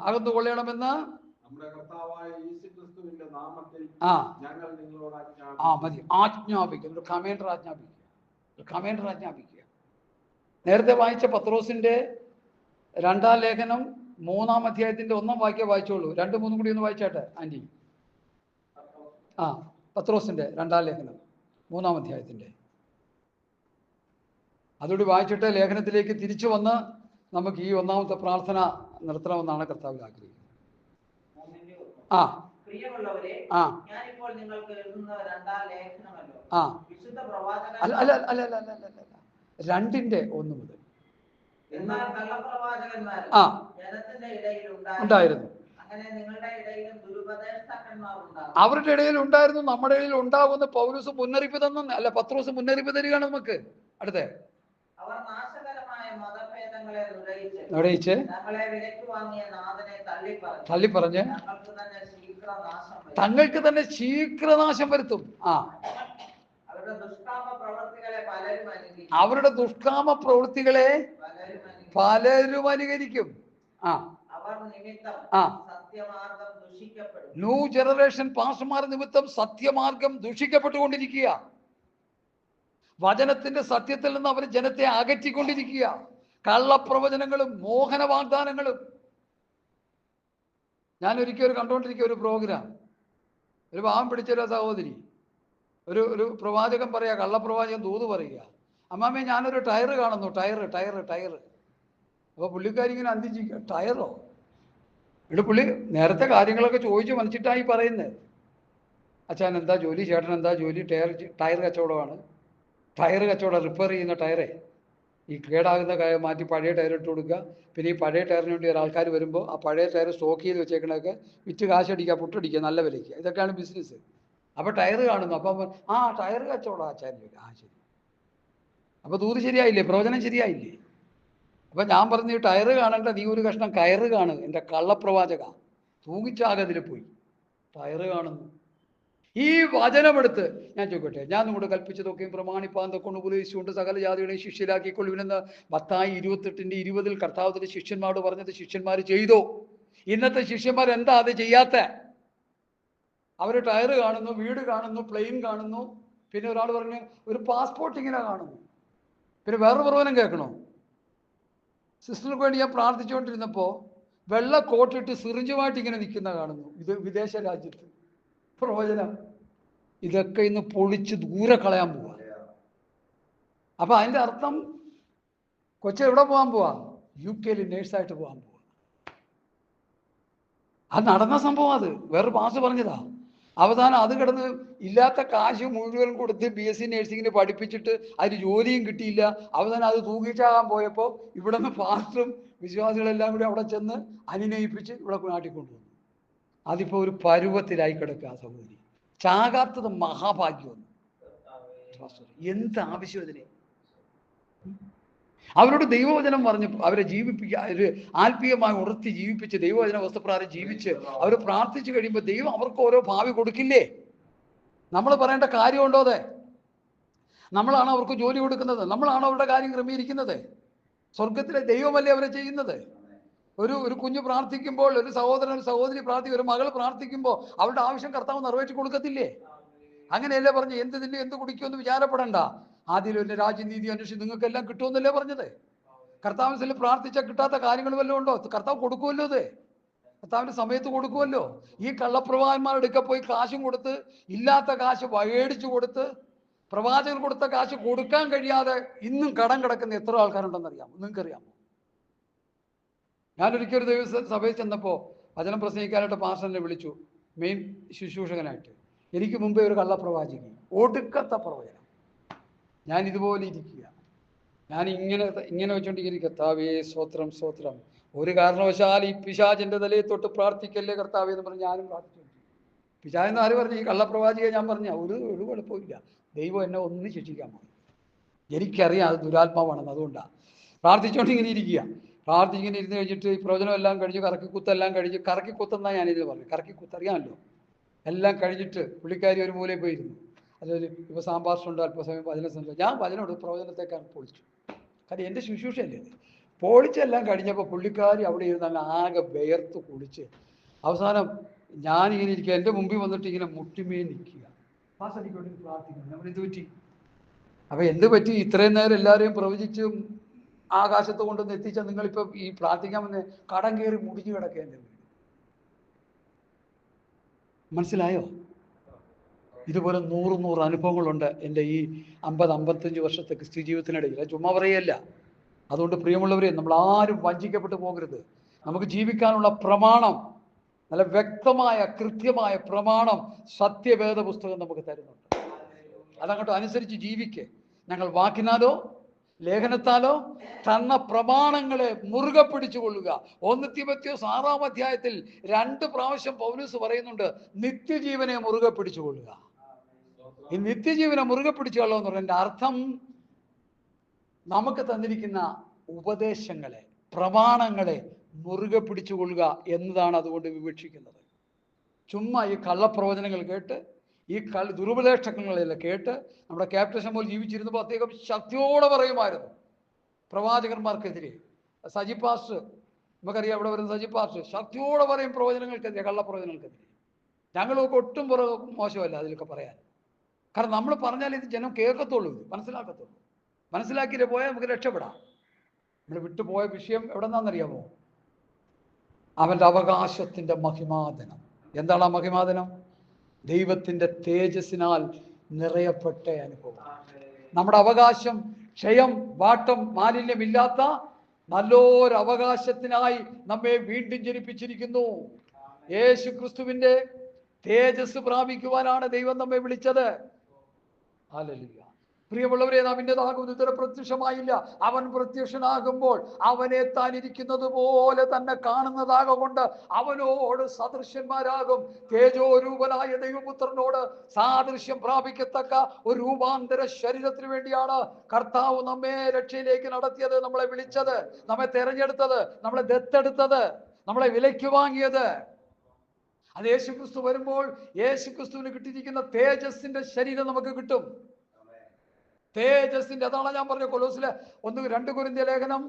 അകന്നു കൊള്ളണമെന്ന് മതി. ആജ്ഞാപിക്കും. കമാൻഡർ ആജ്ഞാപിക്കുക. നേരത്തെ വായിച്ച പത്രോസിന്റെ 2-ാം ലേഖനം 3-ാം അധ്യായത്തിന്റെ 1-ാം വാക്യം വായിച്ചോളൂ. 2, 3 കൂടി ഒന്ന് വായിച്ചാട്ടെ ആന്റി. പത്രോസിന്റെ 2-ാം ലേഖനം 3-ാം അധ്യായത്തിന്റെ അതുകൂടി വായിച്ചിട്ട് ലേഖനത്തിലേക്ക് തിരിച്ചു വന്ന് നമുക്ക് ഈ 1-ാമത്തെ പ്രാർത്ഥന നിർത്തണമെന്നാണ് കർത്താവിൽ ആഗ്രഹിക്കുന്നത്. അല്ല 2-ന്റെ 1 മുതൽ ഉണ്ടായിരുന്നു. അവരുടെ ഇടയിൽ ഉണ്ടായിരുന്നു, നമ്മുടെ ഇടയിൽ ഉണ്ടാകുന്ന പൗലോസ് മുന്നറിയിപ്പ് തന്ന അല്ല, പത്രോസ് മുന്നറിയിപ്പ് തരികയാണ് നമുക്ക്. അടുത്ത വചനങ്ങളെ നുരയിച്ച് ഞങ്ങളെ വിലയ്ക്ക് വാങ്ങിയ നാഥനെ തള്ളിപ്പറഞ്ഞ് തങ്ങൾക്ക് തന്നെ ശീഘ്രനാശം വരുത്തും. അവരുടെ ദുഷ്കാമ പ്രവൃത്തികളെ പലരും അനുകരിക്കും. അവർ നിമിത്തം സത്യമാർഗം ദുഷിക്കപ്പെടും. ന്യൂ ജനറേഷൻ പാസ്റ്റർമാർ നിമിത്തം സത്യമാർഗം ദുഷിക്കപ്പെട്ടുകൊണ്ടിരിക്കുക. വചനത്തിന്റെ സത്യത്തിൽ നിന്ന് അവർ ജനത്തെ അകറ്റിക്കൊണ്ടിരിക്കുക. കള്ളപ്രവചനങ്ങളും മോഹന വാഗ്ദാനങ്ങളും. ഞാൻ ഒരിക്കലും കണ്ടുകൊണ്ടിരിക്കുക ഒരു പ്രോഗ്രാം. ഒരു പാവം പിടിച്ചൊരു സഹോദരി, ഒരു പ്രവാചകൻ പറയാ, കള്ളപ്രവാചകൻ ദൂത് പറയുക, അമ്മാമ്മേ ഞാനൊരു ടയർ കാണുന്നു, ടയർ. അപ്പൊ പുള്ളിക്കാരി ഇങ്ങനെ അന്തിച്ചിരിക്കുക, ടയറോ? ഇവിടെ പുള്ളി നേരത്തെ കാര്യങ്ങളൊക്കെ ചോദിച്ചു മനസ്സിട്ടായി പറയുന്നത്. അച്ഛൻ എന്താ ജോലി, ചേട്ടൻ എന്താ ജോലി? ടയർ കച്ചവടമാണ്. ടയർ കച്ചവടം, റിപ്പയർ ചെയ്യുന്ന ടയറെ. ഈ കേടാകുന്ന മാറ്റി പഴയ ടയർ ഇട്ട് കൊടുക്കുക. പിന്നെ ഈ പഴയ ടയറിന് വേണ്ടി ഒരാൾക്കാർ വരുമ്പോൾ ആ പഴയ ടയർ സ്റ്റോക്ക് ചെയ്ത് വെച്ചേക്കണൊക്കെ വിറ്റ് കാശടിക്കുക, പുട്ടടിക്കുക, നല്ല വിലയ്ക്ക്. ഇതൊക്കെയാണ് ബിസിനസ്. അപ്പോൾ ടയർ കാണുന്നു. അപ്പം ടയർ കച്ചവടം ആച്ചാൻ ചോദിക്കും. ശരി. അപ്പോൾ ദൂത് ശരിയായില്ലേ? പ്രവചനം ശരിയായില്ലേ? അപ്പം ഞാൻ പറഞ്ഞു, ഈ ടയർ കാണണ്ട, നീ ഒരു കഷ്ണം കയറ് കാണുക. എൻ്റെ കള്ളപ്രവാചക തൂങ്ങിച്ചാകതിൽ പോയി ടയർ കാണുന്നു. ഈ വചനമെടുത്ത് ഞാൻ ചോദിക്കട്ടെ, ഞാൻ നിങ്ങളുടെ കൽപ്പിച്ചതൊക്കെയും പ്രമാണിപ്പാൻ കൊണ്ട് ഉപദേശിച്ചുകൊണ്ട് സകല ജാതികളെയും ശിഷ്യരാക്കിക്കൊള്ളുവിനെന്ന് മത്തായി 28:20 കർത്താവിന്റെ ശിഷ്യന്മാരോട് പറഞ്ഞത് ശിഷ്യന്മാർ ചെയ്തോ? ഇന്നത്തെ ശിഷ്യന്മാർ എന്താ അത് ചെയ്യാത്ത? അവർ ടയർ കാണുന്നു, വീട് കാണുന്നു, പ്ലെയിൻ കാണുന്നു. പിന്നെ ഒരാൾ പറഞ്ഞു ഒരു പാസ്പോർട്ട് ഇങ്ങനെ കാണുന്നു. പിന്നെ വേറൊരു പ്രവചനം കേൾക്കണോ? സിസ്റ്റർക്ക് വേണ്ടി ഞാൻ പ്രാർത്ഥിച്ചുകൊണ്ടിരുന്നപ്പോൾ വെള്ള കോട്ടിട്ട് സിറിഞ്ചുമായിട്ട് ഇങ്ങനെ നിൽക്കുന്ന കാണുന്നു. ഇത് വിദേശ രാജ്യത്ത് പ്രവചനം. ഇതൊക്കെ ഇന്ന് പൊളിച്ച് ദൂരെ കളയാൻ പോവാ. അപ്പൊ അതിന്റെ അർത്ഥം എവിടെ പോകാൻ പോവാ? UK നേഴ്സായിട്ട് പോകാൻ പോവാ. അത് നടന്ന സംഭവം. അത് വേറൊരു പാസ് പറഞ്ഞതാ. അവസാനം അത് കിടന്ന് ഇല്ലാത്ത കാശ് മുഴുവൻ കൊടുത്ത് BSc നേഴ്സിങ്ങിന് പഠിപ്പിച്ചിട്ട് അതിന് ജോലിയും കിട്ടിയില്ല. അവസാനം അത് തൂങ്ങിച്ചാകാൻ പോയപ്പോൾ ഇവിടെ നിന്ന് പാസ്റ്ററും വിശ്വാസികളെല്ലാം കൂടി അവിടെ ചെന്ന് അനുനയിപ്പിച്ച് ഇവിടെ നാട്ടിക്കൊണ്ടുവന്നു. അതിപ്പോ ഒരു പരുവത്തിലായി കിടക്കുക. സഹോദരി, ചാകാത്തത് മഹാഭാഗ്യമാണ്. എന്ത് ആവശ്യം ഇതിനെ? അവരോട് ദൈവവചനം പറഞ്ഞ് അവരെ ജീവിപ്പിക്കുക, ഒരു ആത്മീയമായി ഉറത്തി ജീവിപ്പിച്ച് ദൈവവചന വസ്തുപ്രകാരം ജീവിച്ച് അവർ പ്രാർത്ഥിച്ചു കഴിയുമ്പോൾ ദൈവം അവർക്ക് ഓരോ ഭാവി കൊടുക്കില്ലേ? നമ്മൾ പറയേണ്ട കാര്യമുണ്ടോ? അതെ, നമ്മളാണ് അവർക്ക് ജോലി കൊടുക്കുന്നത്, നമ്മളാണ് അവരുടെ കാര്യം ക്രമീകരിക്കുന്നത്. സ്വർഗത്തിലെ ദൈവമല്ലേ അവരെ ചെയ്യുന്നത്? ഒരു കുഞ്ഞ് പ്രാർത്ഥിക്കുമ്പോൾ, ഒരു സഹോദരൻ ഒരു സഹോദരി ഒരു മകൾ പ്രാർത്ഥിക്കുമ്പോൾ അവരുടെ ആവശ്യം കർത്താവ് നിറവേറ്റി കൊടുക്കത്തില്ലേ? അങ്ങനെയല്ലേ പറഞ്ഞ് എന്ത് തിന്നെ എന്ത് കുടിക്കുമെന്ന് വിചാരപ്പെടണ്ട, ആദ്യം എൻ്റെ രാജ്യനീതി അന്വേഷിച്ച് നിങ്ങൾക്കെല്ലാം കിട്ടുമെന്നല്ലേ പറഞ്ഞത്? കർത്താവിൽ പ്രാർത്ഥിച്ചാൽ കിട്ടാത്ത കാര്യങ്ങൾ വല്ലതും ഉണ്ടോ? കർത്താവ് കൊടുക്കുമല്ലോ. അത് കർത്താവിന്റെ സമയത്ത് കൊടുക്കുമല്ലോ. ഈ കള്ളപ്രവാചകന്മാരുടെ അടുക്ക പോയി കാശും കൊടുത്ത്, ഇല്ലാത്ത കാശ് മേടിച്ചു കൊടുത്ത്, പ്രവാചകർ കൊടുത്ത കാശ് കൊടുക്കാൻ കഴിയാതെ ഇന്നും കടം കിടക്കുന്ന എത്ര ആൾക്കാരുണ്ടെന്നറിയാമോ? നിങ്ങൾക്കറിയാമോ? ഞാനൊരിക്കൽ ഒരു ദിവസം സഭയിൽ ചെന്നപ്പോൾ വചനം പ്രസംഗിക്കാനായിട്ട് പാസ്റ്ററിനെ വിളിച്ചു, മെയിൻ ശുശ്രൂഷകനായിട്ട്. എനിക്ക് മുമ്പേ ഒരു കള്ളപ്രവാചകി, ഒടുക്കത്തെ പ്രവചനം. ഞാൻ ഇതുപോലെ ഇരിക്കുക, ഞാൻ ഇങ്ങനെ വെച്ചോണ്ടിരിക്കുക, കർത്താവേ സ്തോത്രം സ്തോത്രം, ഒരു കാരണവശാൽ ഈ പിശാചിന്റെ തലയിൽ തൊട്ട് പ്രാർത്ഥിക്കല്ലേ കർത്താവേ എന്ന് പറഞ്ഞ് ഞാനും പ്രാർത്ഥിച്ചു. പിശാചെന്ന് ആര് പറഞ്ഞു? ഈ കള്ളപ്രവാചിയെ ഞാൻ പറഞ്ഞ ഒരു കുഴപ്പമില്ല, ദൈവം എന്നെ ഒന്നും ശിക്ഷിക്കാൻ പോകും. എനിക്കറിയാം അത് ദുരാത്മാവാണെന്ന്. അതുകൊണ്ടാണ് പ്രാർത്ഥിച്ചുകൊണ്ടിങ്ങനെ ഇരിക്കുക. പ്രാർത്ഥിച്ചിങ്ങനെ ഇരുന്ന് കഴിഞ്ഞിട്ട് ഈ പ്രവചനം എല്ലാം കഴിഞ്ഞ് കറക്കിക്കുത്തെല്ലാം കഴിഞ്ഞ്, കറക്കിക്കുത്തെന്നാണ് ഞാനിത് പറഞ്ഞു, കറക്കിക്കുത്തറിയാമല്ലോ. എല്ലാം കഴിഞ്ഞിട്ട് പുള്ളിക്കാരി ഒരു മൂലയിൽ പോയിരുന്നു. അതൊരു ഇപ്പോൾ സാമ്പാർസുണ്ട്, അല്പസമയം വചനം സംസാരിച്ചു. ഞാൻ വചനോട് പ്രവചനത്തേക്കാൾ പൊളിച്ചു. കാര്യം എൻ്റെ ശുശ്രൂഷയല്ലേ ഇത്. പൊളിച്ചെല്ലാം കഴിഞ്ഞപ്പോൾ പുള്ളിക്കാരി അവിടെ ഇരുന്ന് അങ്ങ് ആകെ വിയർത്ത് കുളിച്ച് അവസാനം ഞാനിങ്ങനെ ഇരിക്കുക, എൻ്റെ മുമ്പിൽ വന്നിട്ട് ഇങ്ങനെ മുട്ടിമേ നിൽക്കുക. എനിക്ക് വേണ്ടി പ്രാർത്ഥിക്കണം. നമ്മൾ എന്ത് പറ്റി? അപ്പം എന്ത് പറ്റി? ഇത്രയും നേരം എല്ലാവരെയും പ്രവചിച്ചും ആകാശത്ത് കൊണ്ടുവന്ന് എത്തിച്ചാൽ നിങ്ങളിപ്പോൾ ഈ പ്രാർത്ഥിക്കാൻ വന്ന് കടം കയറി മുടിഞ്ഞു കിടക്കേണ്ടി വരും. മനസ്സിലായോ? ഇതുപോലെ 100 അനുഭവങ്ങളുണ്ട് എൻ്റെ ഈ 50-55 വർഷത്തെ ക്രിസ്ത്യ ജീവിതത്തിനിടയിൽ. ചുമ്മാ പറയല്ല. അതുകൊണ്ട് പ്രിയമുള്ളവരെ, നമ്മൾ ആരും വഞ്ചിക്കപ്പെട്ടു പോകരുത്. നമുക്ക് ജീവിക്കാനുള്ള പ്രമാണം, നല്ല വ്യക്തമായ കൃത്യമായ പ്രമാണം സത്യവേദ പുസ്തകം നമുക്ക് തരുന്നുണ്ട്. അതങ്ങോട്ട് അനുസരിച്ച് ജീവിക്ക്. ഞങ്ങൾ വാക്കിനാലോ ലേഖനത്താലോ തന്ന പ്രമാണങ്ങളെ മുറുകെ പിടിച്ചുകൊള്ളുക. 1 തിമോഥെയോസ് 6-ാം അധ്യായത്തിൽ 2 പ്രാവശ്യം പൗലോസ് പറയുന്നുണ്ട്, നിത്യജീവനെ മുറുകെ പിടിച്ചുകൊള്ളുക. ഈ നിത്യജീവനെ മുറുകെ പിടിച്ചുകൊള്ളുക എന്ന് പറഞ്ഞതിൻ്റെ അർത്ഥം നമുക്ക് തന്നിരിക്കുന്ന ഉപദേശങ്ങളെ, പ്രമാണങ്ങളെ മുറുകെ പിടിച്ചുകൊള്ളുക എന്നതാണ് അതുകൊണ്ട് വിവക്ഷിക്കുന്നത്. ചുമ്മാ ഈ കള്ളപ്രവചനങ്ങൾ കേട്ട്, ഈ ദുരുപദേഷ്ടങ്ങളെല്ലാം കേട്ട് നമ്മുടെ ക്യാപ്റ്റൻ ഷമുൽ ജീവിച്ചിരുന്നപ്പോൾ അദ്ദേഹം ശക്തിയോടെ പറയുമായിരുന്നു പ്രവാചകന്മാർക്കെതിരെ. സജി പാസ്റ്റർ, നമുക്കറിയാം ഇവിടെ വരുന്ന സജി പാസ്റ്റർ ശക്തിയോടെ പറയും പ്രവചനങ്ങൾക്കെതിരെ, കള്ളപ്രവചനങ്ങൾക്കെതിരെ. ഞങ്ങളൊക്കെ ഒട്ടും മോശമല്ല അതിലൊക്കെ പറയാൻ. കാരണം നമ്മൾ പറഞ്ഞാൽ ഇത് ജനം കേൾക്കത്തുള്ളൂ, മനസ്സിലാക്കത്തുള്ളൂ. മനസ്സിലാക്കിയിട്ട് പോയാൽ നമുക്ക് രക്ഷപ്പെടാം. നമ്മൾ വിട്ടുപോയ വിഷയം എവിടെ നിന്നാണെന്നറിയാമോ? അവൻ്റെ അവകാശത്തിൻ്റെ മഹിമാദനം. എന്താണ് ആ മഹിമാദനം? ദൈവത്തിൻ്റെ തേജസ്സിനാൽ നിറയപ്പെട്ട അനുഭവം. നമ്മുടെ അവകാശം ക്ഷയം, വാട്ടം, മാലിന്യമില്ലാത്ത നല്ലൊരു അവകാശത്തിനായി നമ്മെ വീണ്ടും ജനിപ്പിച്ചിരിക്കുന്നു. യേശു ക്രിസ്തുവിൻ്റെ തേജസ് പ്രാപിക്കുവാനാണ് ദൈവം നമ്മെ വിളിച്ചത്. ഹല്ലേലൂയ. പ്രിയമുള്ളവരെ, നാം ഇന്നതാകും ഇതുവരെ പ്രത്യക്ഷമായില്ല. അവൻ പ്രത്യക്ഷനാകുമ്പോൾ അവനെ താൻ ഇരിക്കുന്നത് പോലെ തന്നെ കാണുന്നതാകൊണ്ട് അവനോട് സദൃശ്യന്മാരാകും. തേജോരൂപനായ ദൈവപുത്രനോട് സാദൃശ്യം പ്രാപിക്കത്തക്ക ഒരു രൂപാന്തര ശരീരത്തിന് വേണ്ടിയാണ് കർത്താവ് നമ്മെ രക്ഷയിലേക്ക് നടത്തിയത്, നമ്മളെ വിളിച്ചത്, നമ്മെ തെരഞ്ഞെടുത്തത്, നമ്മളെ ദത്തെടുത്തത്, നമ്മളെ വിലയ്ക്ക് വാങ്ങിയത്. അത് യേശുക്രിസ്തു വരുമ്പോൾ യേശുക്രിസ്തുവിന് കിട്ടിയിരിക്കുന്ന തേജസ്സിന്റെ ശരീരം നമുക്ക് കിട്ടും. തേജസ്സിന്റെ, അതാണ് ഞാൻ പറഞ്ഞ കൊലോസിലെ 2 കൊരിന്ത്യർ ലേഖനം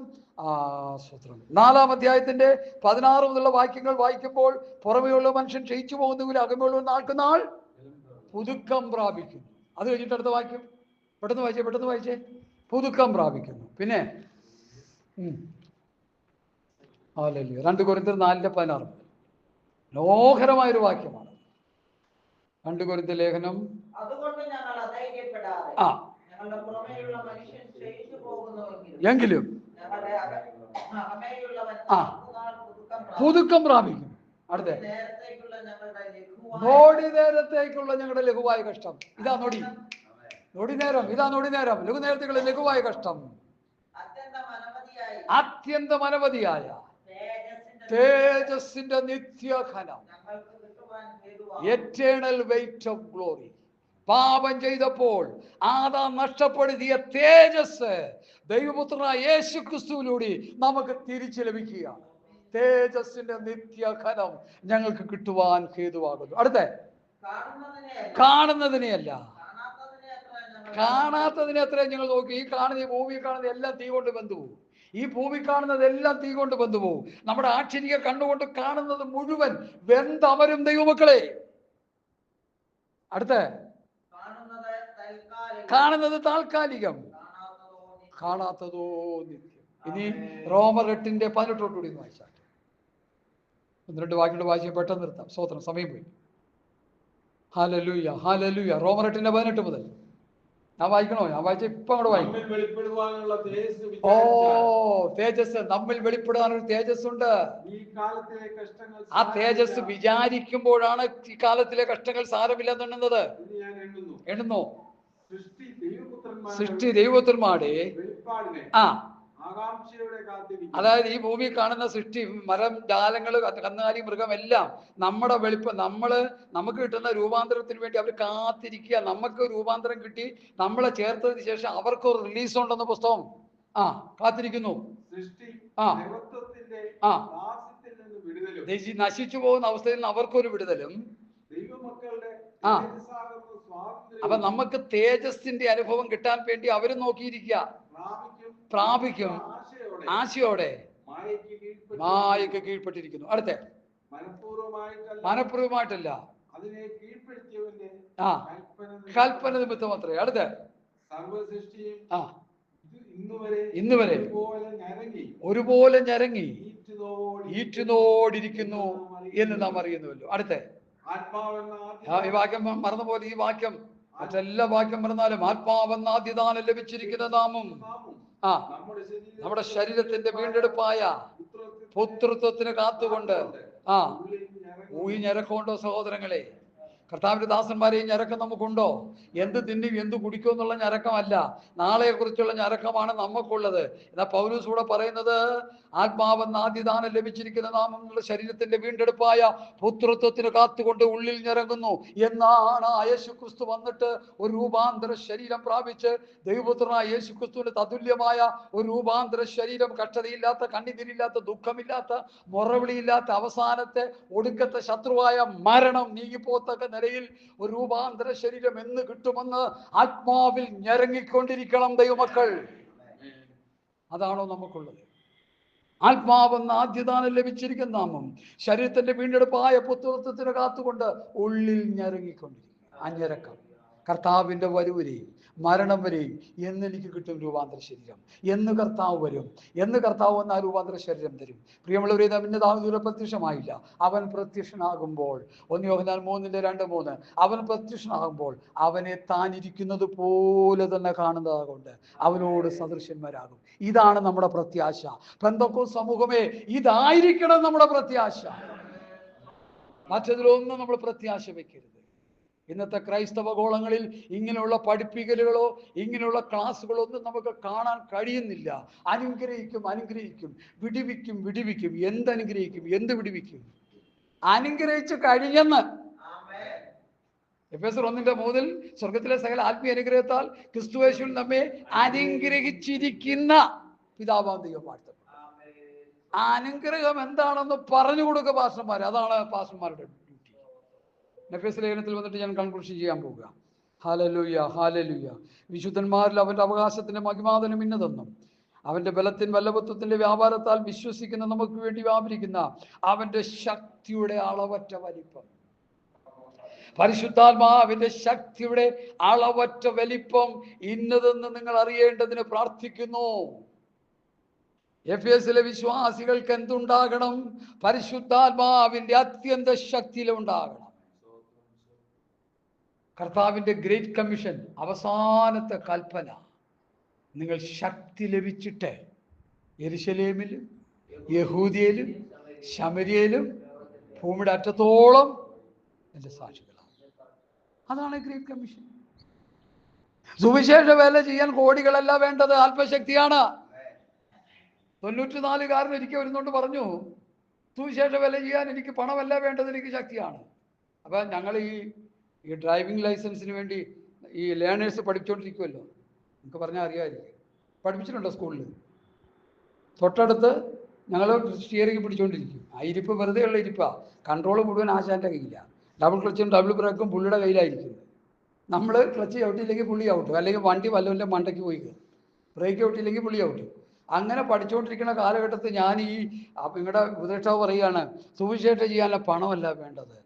4-ാം അധ്യായത്തിന്റെ 16 മുതലുള്ള വാക്യങ്ങൾ വായിക്കുമ്പോൾ, പുറമെയുള്ള മനുഷ്യൻ ക്ഷയിച്ചു പോകുന്നെങ്കിൽ അകമെയുള്ള നാൾക്ക് നാൾ പുതുക്കം പ്രാപിക്കുന്നു. അത് കഴിഞ്ഞിട്ട് അടുത്ത വാക്യം പെട്ടെന്ന് വായിച്ചേ. പുതുക്കം പ്രാപിക്കുന്നു. പിന്നെ 2 കൊരിന്ത്യർ 4:16 മനോഹരമായൊരു വാക്യമാണ്. 2 കൊരിന്ത്യർ ലേഖനം. അതുകൊണ്ട് ഞങ്ങൾ അധൈര്യപ്പെടാതെ എങ്കിലും പുതുക്കം പ്രാപിക്കും. അടുത്ത നോടി നേരത്തേക്കുള്ള ഞങ്ങളുടെ ലഘുവായ കഷ്ടം. ഇതാ നൊടി നേരം, ലഘു നേരത്തേക്കുള്ള ലഘുവായ കഷ്ടം അത്യന്തം അനവധിയായ തേജസ്സിന്റെ നിത്യഘനം, എറ്റേണൽ വെയിറ്റ് ഓഫ് ഗ്ലോറി. പാപം ചെയ്തപ്പോൾ ആദാം നഷ്ടപ്പെടുത്തിയ തേജസ് ദൈവപുത്രനായ യേശു ക്രിസ്തുവിലൂടെ നമുക്ക് തിരിച്ചു ലഭിക്കുകയാണ്. തേജസ്സിന്റെ നിത്യഘനം ഞങ്ങൾക്ക് കിട്ടുവാൻ ഹേതുവാകുന്നു. അടുത്ത കാണുന്നതിനെയല്ല, കാണാത്തതിനെ എത്ര ഞങ്ങൾ നോക്കി. ഈ കാണുന്ന, ഈ ഭൂമി കാണുന്ന എല്ലാം തീ കൊണ്ട് ബന്ധുപോകും. ഈ ഭൂമി കാണുന്നതെല്ലാം തീ കൊണ്ട് ബന്ധുപോകും. നമ്മുടെ ആക്ഷരിക കണ്ണുകൊണ്ട് കാണുന്നത് മുഴുവൻ വെന്തമരും ദൈവമക്കളെ. അടുത്ത കാണുന്നത് താൽക്കാലികം, കാണാത്തതോ നിത്യം. ഇനി റോമർ 8:18 വായിച്ചാൽ 1-2 വാക്യങ്ങൾ വായിച്ച് പെട്ടെന്ന് നിർത്താം. സ്തോത്രം, സമയം പോയി. Hallelujah, hallelujah. റോമർ 8:18 മുതൽ ഞാൻ വായിക്കണോ? ഞാൻ വായിച്ച ഇപ്പൊ അങ്ങോട്ട് വായിക്കും. തേജസ്, നമ്മിൽ വെളിപ്പെടാനൊരു തേജസ് ഉണ്ട്. ആ തേജസ് വിചാരിക്കുമ്പോഴാണ് ഈ കാലത്തിലെ കഷ്ടങ്ങൾ സാരമില്ലെന്നുള്ളത് എണ്ണുന്നു. സൃഷ്ടി ദൈവപുത്രന്മാരെ അതായത് ഈ ഭൂമി കാണുന്ന സൃഷ്ടി, മരം, ജാലങ്ങൾ, കന്നുകാലി, മൃഗം എല്ലാം നമ്മുടെ നമുക്ക് കിട്ടുന്ന രൂപാന്തരത്തിന് വേണ്ടി അവർ കാത്തിരിക്കുക. നമുക്ക് രൂപാന്തരം കിട്ടി നമ്മളെ ചേർത്തതിന് ശേഷം അവർക്കൊരു റിലീസ് ഉണ്ടെന്ന പുസ്തകം കാത്തിരിക്കുന്നു. നശിച്ചു പോകുന്ന അവസ്ഥയിൽ നിന്ന് അവർക്കൊരു വിടുതലും. അപ്പൊ നമുക്ക് തേജസ്സിന്റെ അനുഭവം കിട്ടാൻ വേണ്ടി അവരും നോക്കിയിരിക്കുക. പ്രാപിക്കും ആശയോടെ മായയ്ക്ക് കീഴ്പ്പെട്ടിരിക്കുന്നു. അടുത്ത മനഃപൂർവമായിട്ടല്ല, കൽപ്പന നിമിത്തം അത്രേ. അടുത്ത ഇന്ന് വരെ ഒരുപോലെ ഞരങ്ങി ഈറ്റുനോടിരിക്കുന്നു എന്ന് നാം അറിയുന്നുവല്ലോ. അടുത്ത ഈ വാക്യം മറന്നുപോലെ, ഈ വാക്യം മറ്റെല്ലാ വാക്യം മറന്നാലും ആത്മാവെന്ന ആദ്യദാനം ലഭിച്ചിരിക്കുന്ന നാമും നമ്മുടെ ശരീരത്തിന്റെ വീണ്ടെടുപ്പായ പുത്രത്വത്തിന് കാത്തുകൊണ്ട് ഊയിഞ്ഞരക്കൊണ്ടോ സഹോദരങ്ങളെ. കർത്താവിന്റെ ദാസന്മാരെ ഈ ഞരക്കം നമുക്കുണ്ടോ? എന്ത് തിന്നും എന്ത് കുടിക്കും എന്നുള്ള ഞരക്കമല്ല, നാളെയെ കുറിച്ചുള്ള ഞരക്കമാണ് നമുക്കുള്ളത്. എന്നാൽ പൗലോസ് കൂടെ പറയുന്നത്, ആത്മാവെന്ന ആദ്യദാനം ലഭിച്ചിരിക്കുന്ന നാം നമ്മുടെ ശരീരത്തിന്റെ വീണ്ടെടുപ്പായ പുത്രത്വത്തിന് കാത്തുകൊണ്ട് ഉള്ളിൽ ഞരങ്ങുന്നു എന്നാണ്. യേശു ക്രിസ്തു വന്നിട്ട് ഒരു രൂപാന്തര ശരീരം പ്രാപിച്ച് ദൈവപുത്രനായ യേശു ക്രിസ്തുവിന് തതുല്യമായ ഒരു രൂപാന്തര ശരീരം, കഷ്ടതയില്ലാത്ത, കണ്ണുനീരില്ലാത്ത, ദുഃഖമില്ലാത്ത, മുറവിളിയില്ലാത്ത, അവസാനത്തെ ഒടുക്കത്തെ ശത്രുവായ മരണം നീങ്ങിപ്പോത്തക്ക നിലയിൽ ഒരു രൂപാന്തര ശരീരം എന്ന് കിട്ടുമെന്ന് ആത്മാവിൽ ഞരങ്ങിക്കൊണ്ടിരിക്കണം ദൈവമക്കൾ. അതാണോ നമുക്കുള്ളത്? ആത്മാവെന്ന ആദ്യദാനം ലഭിച്ചിരിക്കുന്ന നാമം ശരീരത്തിന്റെ വീണ്ടെടുപ്പായ പുത്രത്വത്തിന് കാത്തുകൊണ്ട് ഉള്ളിൽ ഞരങ്ങിക്കൊണ്ടിരിക്കും. ആ ഞരക്കം കർത്താവിന്റെ വരവരെയും മരണം വരെയും എന്നെനിക്ക് കിട്ടും രൂപാന്തര ശരീരം, എന്ന് കർത്താവ് വരും, എന്ന് കർത്താവ് വന്ന് ആ രൂപാന്തര ശരീരം തരും. പ്രിയമുള്ളവരെ, ദൂരെ പ്രത്യക്ഷമായില്ല. അവൻ പ്രത്യക്ഷനാകുമ്പോൾ, 1 യോഹന്നാൻ 3:2-3, അവൻ പ്രത്യക്ഷനാകുമ്പോൾ അവനെ താനിരിക്കുന്നത് പോലെ തന്നെ കാണുന്നതുകൊണ്ട് അവനോട് സദൃശന്മാരാകും. ഇതാണ് നമ്മുടെ പ്രത്യാശ. പെന്തക്കോസ്ത് സമൂഹമേ, ഇതായിരിക്കണം നമ്മുടെ പ്രത്യാശ. മറ്റതിലൊന്നും നമ്മൾ പ്രത്യാശ വെക്കരുത്. ഇന്നത്തെ ക്രൈസ്തവ ഗോളങ്ങളിൽ ഇങ്ങനെയുള്ള പഠിപ്പിക്കലുകളോ ഇങ്ങനെയുള്ള ക്ലാസ്സുകളോ ഒന്നും നമുക്ക് കാണാൻ കഴിയുന്നില്ല. അനുഗ്രഹിക്കും, വിടിവിക്കും. എന്തനുഗ്രഹിക്കും, എന്ത് വിടിവിക്കും? അനുഗ്രഹിച്ചു കഴിഞ്ഞെന്ന്. എഫേസ്യർ 1:3 സ്വർഗത്തിലെ സകല ആത്മീയ അനുഗ്രഹത്താൽ ക്രിസ്തുയേശുവിൽ നമ്മെ അനുഗ്രഹിച്ചിരിക്കുന്ന പിതാവാം ദൈവം വാഴ്ത്തപ്പെട്ടു. അനുഗ്രഹം എന്താണെന്ന് പറഞ്ഞു കൊടുക്കുക പാസ്റ്റർമാർ. അതാണ് പാസ്റ്റർമാരുടെ ഡ്യൂട്ടി. എഫേസ്യ ലേഖനത്തിൽ വന്നിട്ട് ഞാൻ കൺക്ലൂഷൻ ചെയ്യാൻ പോവുക. Hallelujah, hallelujah. വിശുദ്ധന്മാരിൽ അവന്റെ അവകാശത്തിന്റെ മഹിമാതനം ഇന്നതെന്നും അവന്റെ ബലത്തിൻ വല്ലഭത്വത്തിന്റെ വ്യാപാരത്താൽ വിശ്വസിക്കുന്ന നമുക്ക് വേണ്ടി വ്യാപരിക്കുന്ന അവന്റെ ശക്തിയുടെ അളവറ്റ വലിപ്പം. പരിശുദ്ധാത്മാവിന്റെ ശക്തിയുടെ അളവറ്റ വലിപ്പം ഇന്നതെന്ന് നിങ്ങൾ അറിയേണ്ടതിന് പ്രാർത്ഥിക്കുന്നു. എഫേസിലെ വിശ്വാസികൾക്ക് എന്തുണ്ടാകണം? പരിശുദ്ധാത്മാവിന്റെ അത്യന്ത ശക്തിയിലുണ്ടാകണം. കർത്താവിന്റെ ഗ്രേറ്റ് കമ്മീഷൻ, അവസാനത്തെ കൽപ്പന, നിങ്ങൾ ശക്തി ലഭിച്ചിട്ട് യെരുശലേമിലും യഹൂദിയയിലും ശമര്യയിലും ഭൂമിയുടെ അറ്റത്തോളം എൻ്റെ സാക്ഷികളാണ്. അതാണ് ഗ്രേറ്റ് കമ്മീഷൻ. സുവിശേഷ വേല ചെയ്യാൻ കോടികളല്ല വേണ്ടത്, അല്പശക്തിയാണ്. 94 ഒരിക്കൽ വരുന്നോണ്ട് പറഞ്ഞു, സുവിശേഷ വേല ചെയ്യാൻ എനിക്ക് പണമല്ല വേണ്ടത്, എനിക്ക് ശക്തിയാണ്. അപ്പൊ ഞങ്ങൾ ഈ ഡ്രൈവിംഗ് ലൈസൻസിന് വേണ്ടി ഈ ലേണേഴ്സ് പഠിച്ചുകൊണ്ടിരിക്കുമല്ലോ, നമുക്ക് പറഞ്ഞാൽ അറിയാമായിരിക്കും. പഠിപ്പിച്ചിട്ടുണ്ടോ സ്കൂളിൽ? തൊട്ടടുത്ത് ഞങ്ങൾ സ്റ്റിയറിംഗ് പിടിച്ചുകൊണ്ടിരിക്കും. ആ ഇരിപ്പ് വെറുതെ ഉള്ള ഇരിപ്പാണ്. കൺട്രോൾ മുഴുവൻ ആശാൻ്റെ കയ്യിലാണ്. ഡബിൾ ക്ലച്ചും ഡബിൾ ബ്രേക്കും പുള്ളിയുടെ കയ്യിലായിരിക്കുന്നത്. നമ്മൾ ക്ലച്ച് ചവിട്ടിയില്ലെങ്കിൽ പുള്ളി ഔട്ട്, അല്ലെങ്കിൽ വണ്ടി വല്ലവൻ്റെ മണ്ടയ്ക്ക് പോയി കയറും. ബ്രേക്ക് ചവിട്ടിയില്ലെങ്കിൽ പുള്ളി ഔട്ട്. അങ്ങനെ പഠിച്ചുകൊണ്ടിരിക്കുന്ന കാലഘട്ടത്തിൽ ഞാൻ നിങ്ങളുടെ ഉപദേഷ്ടാവ് പറയുകയാണ്, സുവിശേഷം ചെയ്യാനുള്ള പണമല്ല വേണ്ടത്,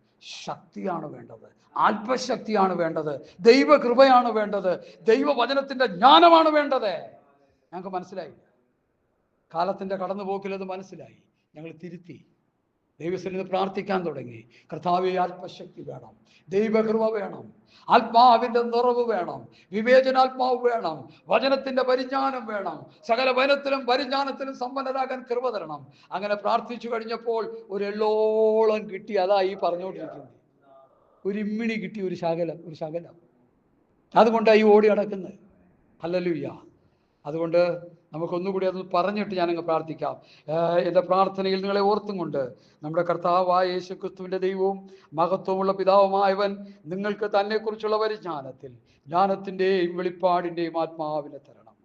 ശക്തിയാണ് വേണ്ടത്, ആത്മശക്തിയാണ് വേണ്ടത്, ദൈവകൃപയാണ് വേണ്ടത്, ദൈവവചനത്തിന്റെ ജ്ഞാനമാണ് വേണ്ടത്. ഞങ്ങൾക്ക് മനസ്സിലായി. കാലത്തിന്റെ കടന്നുപോക്കിൽ അത് മനസ്സിലായി. ഞങ്ങൾ തിരുത്തി ദൈവസന്നിധിയിൽ പ്രാർത്ഥിക്കാൻ തുടങ്ങി. കർത്താവേ, ആത്മശക്തി വേണം, ദൈവകൃപ വേണം, ആത്മാവിന്റെ നിറവ് വേണം, വിവേചനാത്മാവ് വേണം, വചനത്തിന്റെ പരിജ്ഞാനം വേണം, സകല വചനത്തിലും പരിജ്ഞാനത്തിലും സമ്പന്നരാകാൻ കൃപ തരണം. അങ്ങനെ പ്രാർത്ഥിച്ചു കഴിഞ്ഞപ്പോൾ ഒരു എള്ളോളം കിട്ടി. അതാ ഈ പറഞ്ഞുകൊണ്ടിരിക്കുന്നത്. ഒരു ഇമ്മിണി കിട്ടി, ഒരു ശകലം. അതുകൊണ്ടാണ് ഈ ഓടി നടക്കുന്നത്. ഹല്ലേലൂയ. അതുകൊണ്ട് നമുക്കൊന്നുകൂടി അത് പറഞ്ഞിട്ട് ഞാനങ്ങ് പ്രാർത്ഥിക്കാം. എൻ്റെ പ്രാർത്ഥനയിൽ നിങ്ങളെ ഓർത്തും കൊണ്ട് നമ്മുടെ കർത്താവായ യേശുക്രിസ്തുവിൻ്റെ ദൈവവും മഹത്വമുള്ള പിതാവുമായവൻ നിങ്ങൾക്ക് തന്നെക്കുറിച്ചുള്ള പരിജ്ഞാനത്തിൽ ജ്ഞാനത്തിൻ്റെയും വെളിപ്പാടിൻ്റെയും ആത്മാവിനെ തരണം.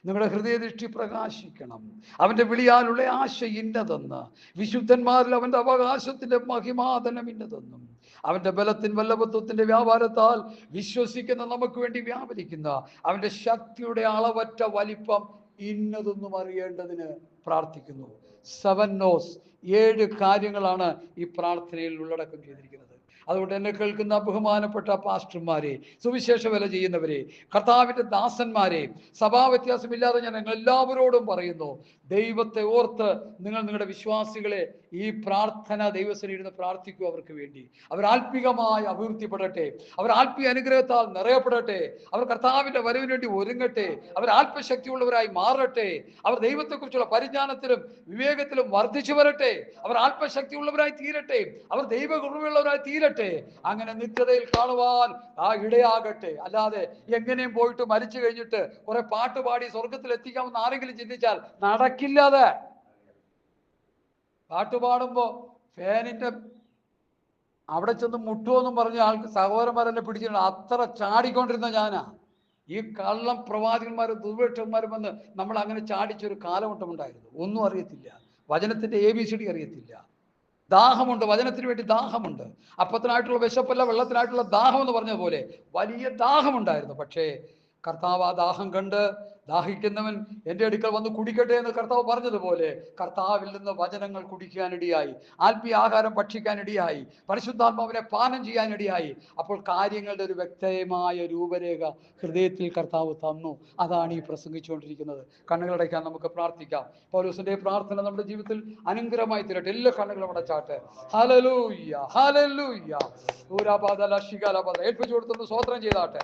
നിങ്ങളുടെ ഹൃദയദൃഷ്ടി പ്രകാശിക്കണം. അവൻ്റെ വിളിയാലുള്ള ആശ ഇന്നതെന്ന്, വിശുദ്ധന്മാരിൽ അവൻ്റെ അവകാശത്തിൻ്റെ മഹിമാതനം ഇന്നതെന്നും അവൻ്റെ ബലത്തിൻ വല്ലഭത്വത്തിൻ്റെ വ്യാപാരത്താൽ വിശ്വസിക്കുന്ന നമുക്ക് വേണ്ടി വ്യാപരിക്കുന്ന അവൻ്റെ ശക്തിയുടെ അളവറ്റ വലിപ്പം ഇന്നതൊന്നും അറിയേണ്ടതിന് പ്രാർത്ഥിക്കുന്നു. 7 നോസ്, 7 കാര്യങ്ങളാണ് ഈ പ്രാർത്ഥനയിൽ ഉള്ളടക്കം ചെയ്തിരിക്കുന്നത്. അതുകൊണ്ട് എന്നെ കേൾക്കുന്ന ബഹുമാനപ്പെട്ട പാസ്റ്റർമാരെ, സുവിശേഷ വേല ചെയ്യുന്നവരെ, കർത്താവിൻ്റെ ദാസന്മാരെ, സഭാവ്യത്യാസമില്ലാതെ ഞാൻ എല്ലാവരോടും പറയുന്നു, ദൈവത്തെ ഓർത്ത് നിങ്ങൾ നിങ്ങളുടെ വിശ്വാസികളെ ഈ പ്രാർത്ഥന ദൈവസന്നിധിയിൽ പ്രാർത്ഥിക്കൂ. അവർക്ക് വേണ്ടി അവർ ആത്മീകമായി അഭിവൃദ്ധിപ്പെടട്ടെ, അവർ ആത്മീയ അനുഗ്രഹത്താൽ നിറയപ്പെടട്ടെ, അവർ കർത്താവിൻ്റെ വരവിന് വേണ്ടി ഒരുങ്ങട്ടെ, അവർ ആത്മശക്തിയുള്ളവരായി മാറട്ടെ, അവർ ദൈവത്തെക്കുറിച്ചുള്ള പരിജ്ഞാനത്തിലും വിവേകത്തിലും വർദ്ധിച്ചു വരട്ടെ, അവർ ആത്മശക്തിയുള്ളവരായി തീരട്ടെ, അവർ ദൈവകൃപയുള്ളവരായി തീരട്ടെ. ചെയ്യട്ടെ. അങ്ങനെ നിത്യതയിൽ കാണുവാൻ ഇടയാകട്ടെ. അല്ലാതെ എങ്ങനെയും പോയിട്ട് മരിച്ചു കഴിഞ്ഞിട്ട് കുറെ പാട്ട് പാടി സ്വർഗത്തിൽ എത്തിക്കാമെന്ന് ആരെങ്കിലും ചിന്തിച്ചാൽ നടക്കില്ലാതെ. പാട്ട് പാടുമ്പോ ഫാനിന്റെ അവിടെ ചെന്ന് മുട്ടുവെന്നും പറഞ്ഞ ആൾക്ക് സഹോദരന്മാരെന്നെ പിടിച്ചിട്ടുണ്ട്. അത്ര ചാടിക്കൊണ്ടിരുന്ന ഞാനാ. ഈ കള്ളം പ്രവാചകന്മാരും ദുർവേഷന്മാരും വന്ന് നമ്മൾ അങ്ങനെ ചാടിച്ചൊരു കാലഘട്ടമുണ്ടായിരുന്നു. ഒന്നും അറിയത്തില്ല, വചനത്തിന്റെ ABCD അറിയത്തില്ല. ദാഹമുണ്ട്, വചനത്തിന് വേണ്ടി ദാഹമുണ്ട്. അപ്പത്തിനായിട്ടുള്ള വിശപ്പല്ല, വെള്ളത്തിനായിട്ടുള്ള ദാഹം എന്ന് പറഞ്ഞ പോലെ വലിയ ദാഹമുണ്ടായിരുന്നു. പക്ഷേ കർത്താവ് ആ ദാഹം കണ്ട്, ദാഹിക്കുന്നവൻ എൻ്റെ അടുക്കൽ വന്ന് കുടിക്കട്ടെ എന്ന് കർത്താവ് പറഞ്ഞതുപോലെ കർത്താവിൽ നിന്ന് വചനങ്ങൾ കുടിക്കാനിടയായി, ആത്മീയ ആഹാരം ഭക്ഷിക്കാനിടയായി, പരിശുദ്ധാത്മാവിനെ പാനം ചെയ്യാനിടയായി. അപ്പോൾ കാര്യങ്ങളുടെ ഒരു വ്യക്തമായ രൂപരേഖ ഹൃദയത്തിൽ കർത്താവ് തന്നു. അതാണ് ഈ പ്രസംഗിച്ചുകൊണ്ടിരിക്കുന്നത്. കണ്ണുകളടയ്ക്കാൻ നമുക്ക് പ്രാർത്ഥിക്കാം. പൗലോസിന്റെ പ്രാർത്ഥന നമ്മുടെ ജീവിതത്തിൽ അനുഗ്രഹമായി തീരട്ടെ. എല്ലാ കണ്ണുകളും അടച്ചാട്ടെ. Hallelujah, hallelujah. ഏൽപ്പിച്ചു കൊടുത്തൊന്ന് സ്വോത്രം ചെയ്താട്ടെ.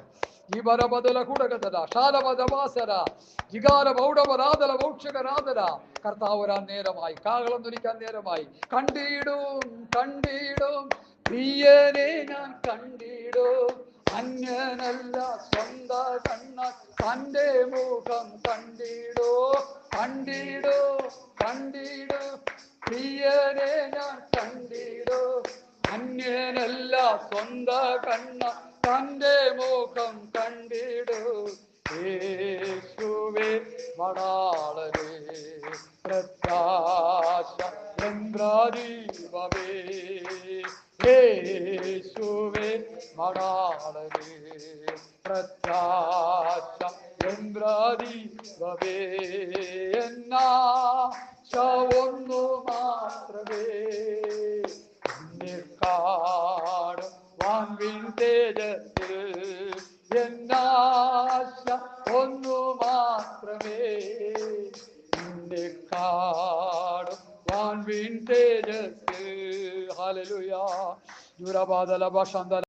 കർത്താവ് വരാൻ നേരമായി, കാഹളം ധരിക്കാൻ നേരമായി. കണ്ടിടും കണ്ടിടും പ്രിയനെ ഞാൻ കണ്ടിടും, അന്യനല്ല സ്വന്ത കണ്ണ തന്റെ മുഖം കണ്ടിടോ. കണ്ടിടോ കണ്ടിടോ പ്രിയനെ ഞാൻ കണ്ടിടോ, അന്യനല്ല സ്വന്ത കണ്ണ തന്റെ മുഖം കണ്ടിടോ. യേശുവേ മണാളനേ പ്രത്യാശ ചന്ദ്രദീപമേ, യേശുവേ മണാളനേ പ്രത്യാശ ചന്ദ്രദീപമേ. എന്നാശ ഒന്നു മാത്രമേ, നിന്നെ കാണും വാൻവിൻ തേജത്തിൽ. എന്നാശ ഒന്നു മാത്രമേ, നിന്നെ കാണും വാൻവിൻ തേജത്തിൽ. ഹല്ലേലൂയ. യുരബാദല ഭാഷാന്തല